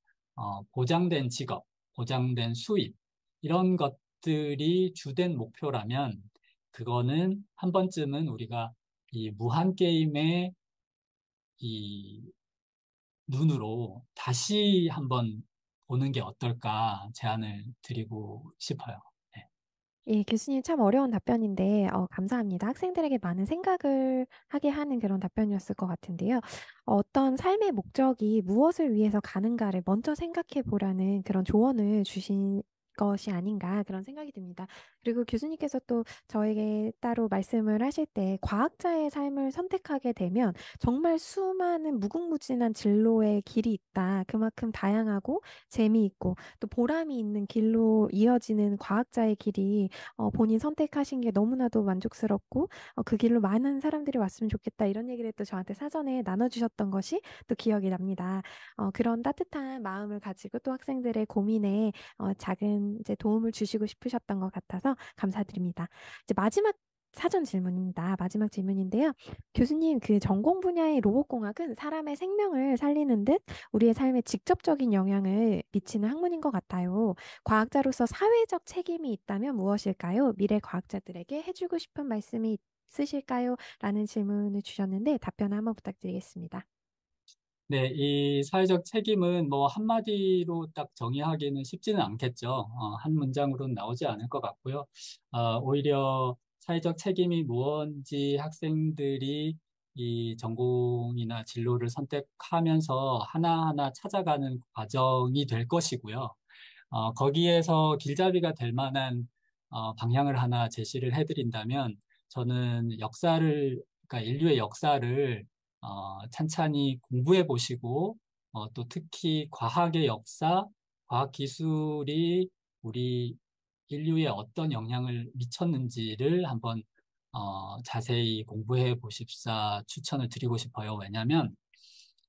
보장된 직업, 보장된 수입 이런 것들이 주된 목표라면 그거는 한 번쯤은 우리가 이 무한 게임의 이 눈으로 다시 한번 보는 게 어떨까 제안을 드리고 싶어요. 네. 예, 교수님 참 어려운 답변인데, 감사합니다. 학생들에게 많은 생각을 하게 하는 그런 답변이었을 것 같은데요. 어떤 삶의 목적이 무엇을 위해서 가는가를 먼저 생각해 보라는 그런 조언을 주신 것이 아닌가 그런 생각이 듭니다. 그리고 교수님께서 또 저에게 따로 말씀을 하실 때 과학자의 삶을 선택하게 되면 정말 수많은 무궁무진한 진로의 길이 있다. 그만큼 다양하고 재미있고 또 보람이 있는 길로 이어지는 과학자의 길이 본인 선택하신 게 너무나도 만족스럽고 그 길로 많은 사람들이 왔으면 좋겠다 이런 얘기를 또 저한테 사전에 나눠주셨던 것이 또 기억이 납니다. 그런 따뜻한 마음을 가지고 또 학생들의 고민에 작은 이제 도움을 주시고 싶으셨던 것 같아서 감사드립니다. 이제 마지막 사전 질문입니다. 마지막 질문인데요. 교수님, 그 전공 분야의 로봇공학은 사람의 생명을 살리는 듯 우리의 삶에 직접적인 영향을 미치는 학문인 것 같아요. 과학자로서 사회적 책임이 있다면 무엇일까요? 미래 과학자들에게 해주고 싶은 말씀이 있으실까요? 라는 질문을 주셨는데 답변 한번 부탁드리겠습니다. 네, 이 사회적 책임은 뭐 한마디로 딱 정의하기는 쉽지는 않겠죠. 한 문장으로는 나오지 않을 것 같고요. 오히려 사회적 책임이 무언지 학생들이 이 전공이나 진로를 선택하면서 하나하나 찾아가는 과정이 될 것이고요. 거기에서 길잡이가 될 만한 방향을 하나 제시를 해드린다면 저는 그러니까 인류의 역사를 찬찬히 공부해 보시고 또 특히 과학의 역사, 과학 기술이 우리 인류에 어떤 영향을 미쳤는지를 한번 자세히 공부해 보십사 추천을 드리고 싶어요. 왜냐하면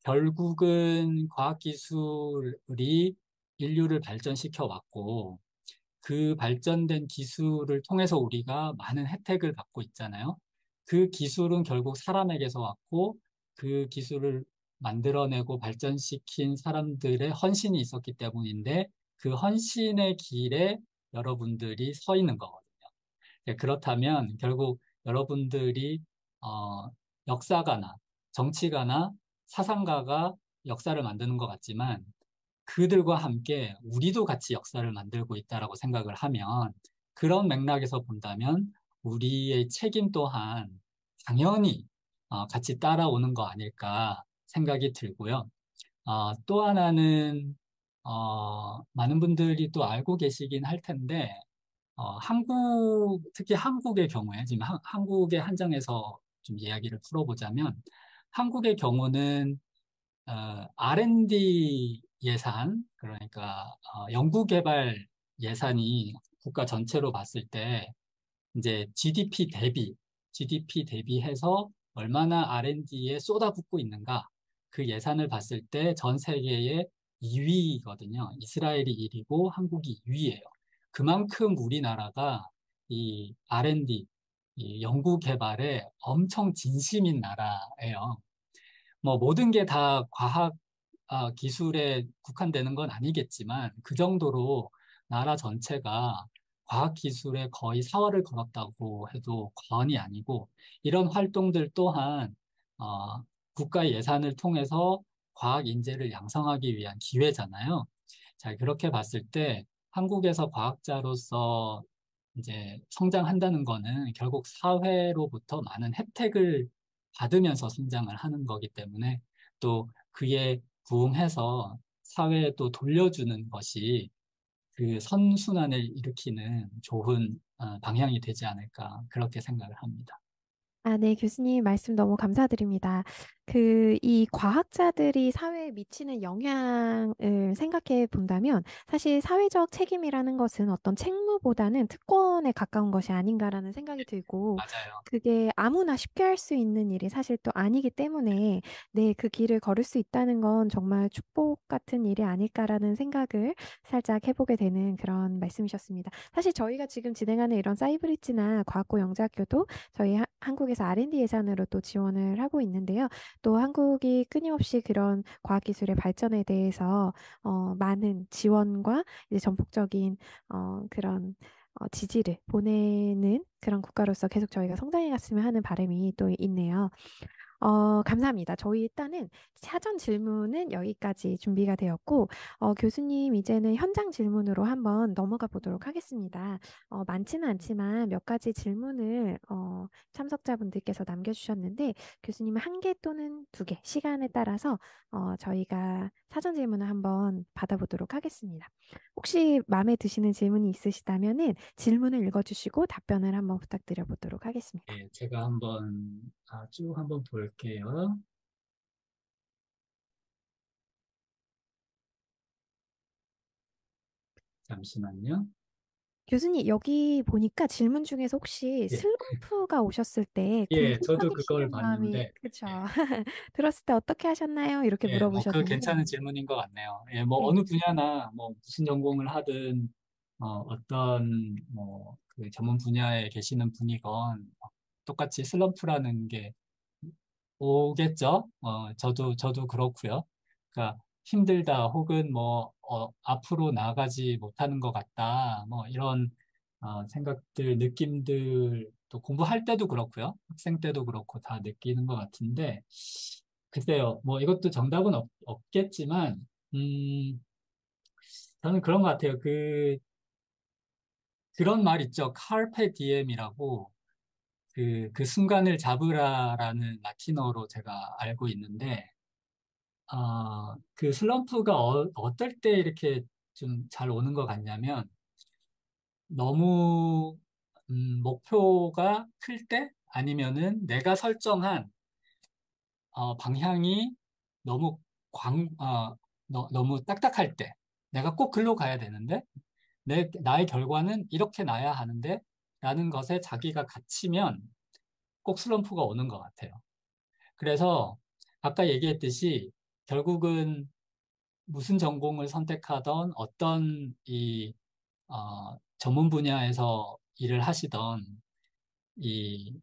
결국은 과학 기술이 인류를 발전시켜 왔고 그 발전된 기술을 통해서 우리가 많은 혜택을 받고 있잖아요. 그 기술은 결국 사람에게서 왔고 그 기술을 만들어내고 발전시킨 사람들의 헌신이 있었기 때문인데 그 헌신의 길에 여러분들이 서 있는 거거든요. 네, 그렇다면 결국 여러분들이 역사가나 정치가나 사상가가 역사를 만드는 것 같지만 그들과 함께 우리도 같이 역사를 만들고 있다라고 생각을 하면 그런 맥락에서 본다면 우리의 책임 또한 당연히 같이 따라오는 거 아닐까 생각이 들고요. 또 하나는 많은 분들이 또 알고 계시긴 할 텐데 특히 한국의 경우에 지금 한국의 한정에서 좀 이야기를 풀어보자면 한국의 경우는 R&D 예산, 그러니까 연구개발 예산이 국가 전체로 봤을 때 이제 GDP 대비해서 얼마나 R&D에 쏟아붓고 있는가 그 예산을 봤을 때 전 세계의 2위거든요. 이스라엘이 1위고 한국이 2위예요. 그만큼 우리나라가 이 R&D, 이 연구개발에 엄청 진심인 나라예요. 뭐 모든 게 다 과학 기술에 국한되는 건 아니겠지만 그 정도로 나라 전체가 과학 기술에 거의 사활을 걸었다고 해도 과언이 아니고 이런 활동들 또한 어, 국가 예산을 통해서 과학 인재를 양성하기 위한 기회잖아요. 자, 그렇게 봤을 때 한국에서 과학자로서 이제 성장한다는 거는 결국 사회로부터 많은 혜택을 받으면서 성장을 하는 거기 때문에 또 그에 부응해서 사회에 또 돌려주는 것이 그 선순환을 일으키는 좋은 방향이 되지 않을까 그렇게 생각을 합니다. 아, 네, 교수님 말씀 너무 감사드립니다. 이 과학자들이 사회에 미치는 영향을 생각해 본다면 사실 사회적 책임이라는 것은 어떤 책무보다는 특권에 가까운 것이 아닌가라는 생각이 들고 맞아요. 그게 아무나 쉽게 할 수 있는 일이 사실 또 아니기 때문에 네, 그 길을 걸을 수 있다는 건 정말 축복 같은 일이 아닐까라는 생각을 살짝 해보게 되는 그런 말씀이셨습니다. 사실 저희가 지금 진행하는 이런 사이브리지나 과학고 영재학교도 저희 한국에서 R&D 예산으로 또 지원을 하고 있는데요. 또 한국이 끊임없이 그런 과학기술의 발전에 대해서 많은 지원과 이제 전폭적인 그런 지지를 보내는 그런 국가로서 계속 저희가 성장해 갔으면 하는 바람이 또 있네요. 감사합니다. 저희 일단은 사전 질문은 여기까지 준비가 되었고, 교수님 이제는 현장 질문으로 한번 넘어가 보도록 하겠습니다. 많지는 않지만 몇 가지 질문을 참석자분들께서 남겨주셨는데, 교수님은 한 개 또는 두 개, 시간에 따라서 저희가 사전 질문을 한번 받아보도록 하겠습니다. 혹시 마음에 드시는 질문이 있으시다면은 질문을 읽어주시고 답변을 한번 부탁드려 보도록 하겠습니다. 예, 제가 쭉 한번 볼게요. 잠시만요. 교수님, 여기 보니까 질문 중에서 혹시 예, 슬럼프가 오셨을 때 예, 저도 그걸 공감하시는 마음이, 봤는데, 그쵸. 예, 들었을 때 어떻게 하셨나요? 이렇게 예, 그 물어보셨는데, 괜찮은 질문인 것 같네요. 예, 네. 어느 분야나, 무슨 전공을 하든, 그 전문 분야에 계시는 분이건, 똑같이 슬럼프라는 게 오겠죠? 저도 그렇고요. 그러니까 힘들다 혹은 앞으로 나아가지 못하는 것 같다. 이런 생각들, 느낌들 또 공부할 때도 그렇고요. 학생 때도 그렇고 다 느끼는 것 같은데 글쎄요. 이것도 정답은 없겠지만 음, 저는 그런 것 같아요. 그런 말 있죠. 카르페 디엠이라고 그 순간을 잡으라라는 라틴어로 제가 알고 있는데 그 슬럼프가 어떨 때 이렇게 좀 잘 오는 것 같냐면, 너무, 목표가 클 때? 아니면은 내가 설정한, 방향이 너무 너무 딱딱할 때. 내가 꼭 글로 가야 되는데, 나의 결과는 이렇게 나야 하는데, 라는 것에 자기가 갇히면 꼭 슬럼프가 오는 것 같아요. 그래서, 아까 얘기했듯이, 결국은 무슨 전공을 선택하던 전문 분야에서 일을 하시던 이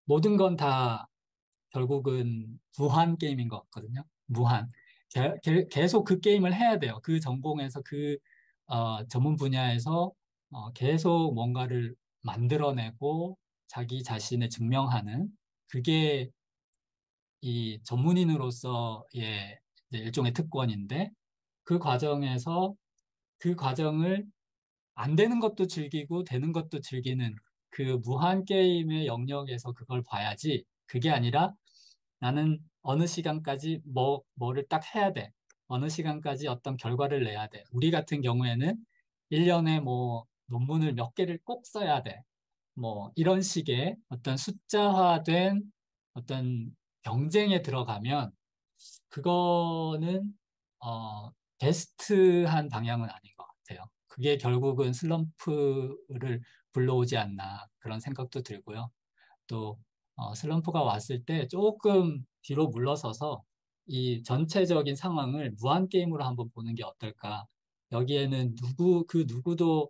모든 건 다 결국은 무한 게임인 것 같거든요. 무한. 계속 그 게임을 해야 돼요. 그 전공에서 전문 분야에서 계속 뭔가를 만들어내고 자기 자신을 증명하는 그게 이 전문인으로서의 이제 일종의 특권인데 그 과정을 안 되는 것도 즐기고 되는 것도 즐기는 그 무한 게임의 영역에서 그걸 봐야지. 그게 아니라 나는 어느 시간까지 뭐를 딱 해야 돼. 어느 시간까지 어떤 결과를 내야 돼. 우리 같은 경우에는 1년에 논문을 몇 개를 꼭 써야 돼. 이런 식의 어떤 숫자화된 어떤 경쟁에 들어가면 그거는 베스트한 방향은 아닌 것 같아요. 그게 결국은 슬럼프를 불러오지 않나 그런 생각도 들고요. 또 슬럼프가 왔을 때 조금 뒤로 물러서서 이 전체적인 상황을 무한 게임으로 한번 보는 게 어떨까? 여기에는 그 누구도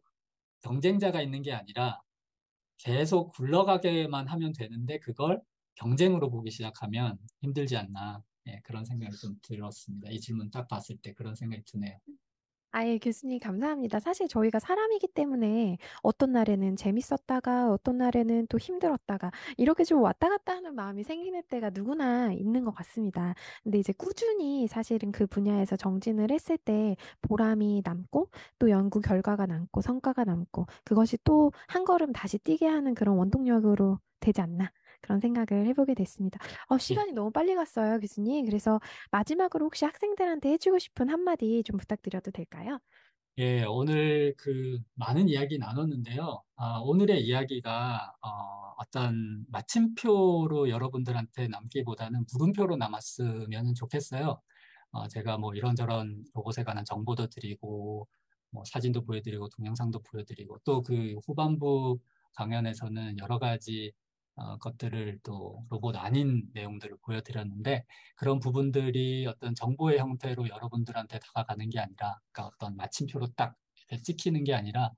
경쟁자가 있는 게 아니라 계속 굴러가게만 하면 되는데 그걸 경쟁으로 보기 시작하면 힘들지 않나. 예, 그런 생각이 좀 들었습니다. 이 질문 딱 봤을 때 그런 생각이 드네요. 아예 교수님 감사합니다. 사실 저희가 사람이기 때문에 어떤 날에는 재밌었다가 어떤 날에는 또 힘들었다가 이렇게 좀 왔다 갔다 하는 마음이 생기는 때가 누구나 있는 것 같습니다. 근데 이제 꾸준히 사실은 그 분야에서 정진을 했을 때 보람이 남고 또 연구 결과가 남고 성과가 남고 그것이 또 한 걸음 다시 뛰게 하는 그런 원동력으로 되지 않나 그런 생각을 해보게 됐습니다. 예, 시간이 너무 빨리 갔어요, 교수님. 그래서 마지막으로 혹시 학생들한테 해주고 싶은 한마디 좀 부탁드려도 될까요? 예, 오늘 많은 이야기 나눴는데요. 오늘의 이야기가 어떤 마침표로 여러분들한테 남기보다는 물음표로 남았으면 좋겠어요. 제가 뭐 이런저런 로봇에 관한 정보도 드리고, 뭐 사진도 보여드리고, 동영상도 보여드리고, 또 그 후반부 강연에서는 여러 가지 것들을 또 로봇 아닌 내용들을 보여드렸는데, 그런 부분들이 어떤 정보의 형태로 여러분들한테 다가가는 게 아니라, 그러니까 어떤 마침표로 딱 이렇게 찍히는 게 아니라,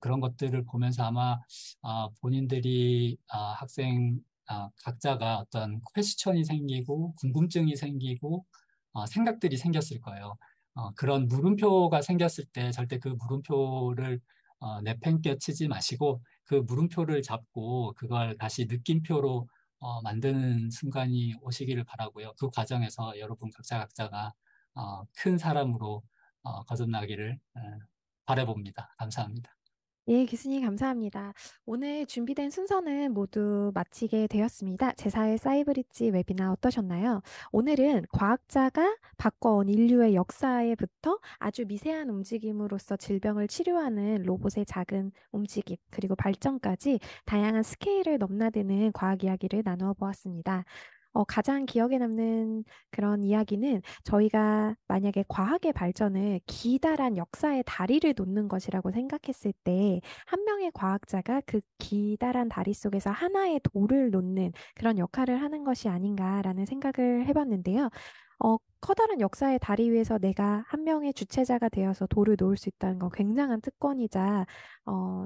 그런 것들을 보면서 아마 본인들이 학생 각자가 어떤 퀘스천이 생기고 궁금증이 생기고 생각들이 생겼을 거예요. 그런 물음표가 생겼을 때 절대 그 물음표를 내팽개치지 마시고 그 물음표를 잡고 그걸 다시 느낌표로 만드는 순간이 오시기를 바라고요. 그 과정에서 여러분 각자가 큰 사람으로 거듭나기를 바라봅니다. 감사합니다. 예, 교수님 감사합니다. 오늘 준비된 순서는 모두 마치게 되었습니다. 제4회 사이브리지 웨비나 어떠셨나요? 오늘은 과학자가 바꿔온 인류의 역사에부터 아주 미세한 움직임으로써 질병을 치료하는 로봇의 작은 움직임, 그리고 발전까지 다양한 스케일을 넘나드는 과학 이야기를 나누어 보았습니다. 가장 기억에 남는 그런 이야기는 저희가 만약에 과학의 발전을 기다란 역사의 다리를 놓는 것이라고 생각했을 때 한 명의 과학자가 그 기다란 다리 속에서 하나의 돌을 놓는 그런 역할을 하는 것이 아닌가라는 생각을 해봤는데요. 커다란 역사의 다리 위에서 내가 한 명의 주체자가 되어서 돌을 놓을 수 있다는 건 굉장한 특권이자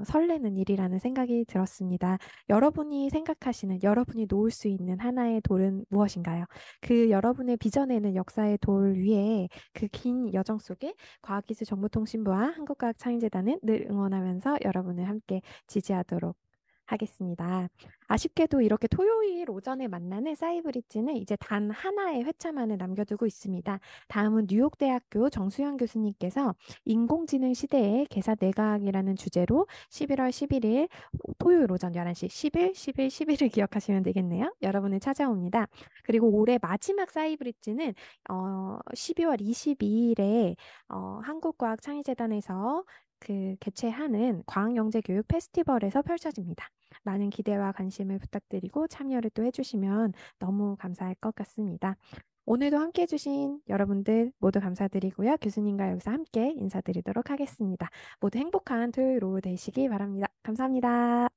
설레는 일이라는 생각이 들었습니다. 여러분이 생각하시는 여러분이 놓을 수 있는 하나의 돌은 무엇인가요? 그 여러분의 빚어내는 역사의 돌 위에 그 긴 여정 속에 과학기술정보통신부와 한국과학창의재단은 늘 응원하면서 여러분을 함께 지지하도록 하겠습니다. 아쉽게도 이렇게 토요일 오전에 만나는 사이브리지는 이제 단 하나의 회차만을 남겨두고 있습니다. 다음은 뉴욕대학교 정수영 교수님께서 인공지능 시대의 계산 내과학이라는 주제로 11월 11일 토요일 오전 11시 10일, 11, 11을 기억하시면 되겠네요. 여러분을 찾아옵니다. 그리고 올해 마지막 사이브리지는 12월 22일에 한국과학창의재단에서 개최하는 과학영재교육 페스티벌에서 펼쳐집니다. 많은 기대와 관심을 부탁드리고 참여를 또 해주시면 너무 감사할 것 같습니다. 오늘도 함께 해주신 여러분들 모두 감사드리고요. 교수님과 여기서 함께 인사드리도록 하겠습니다. 모두 행복한 토요일 오후 되시기 바랍니다. 감사합니다.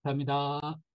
감사합니다.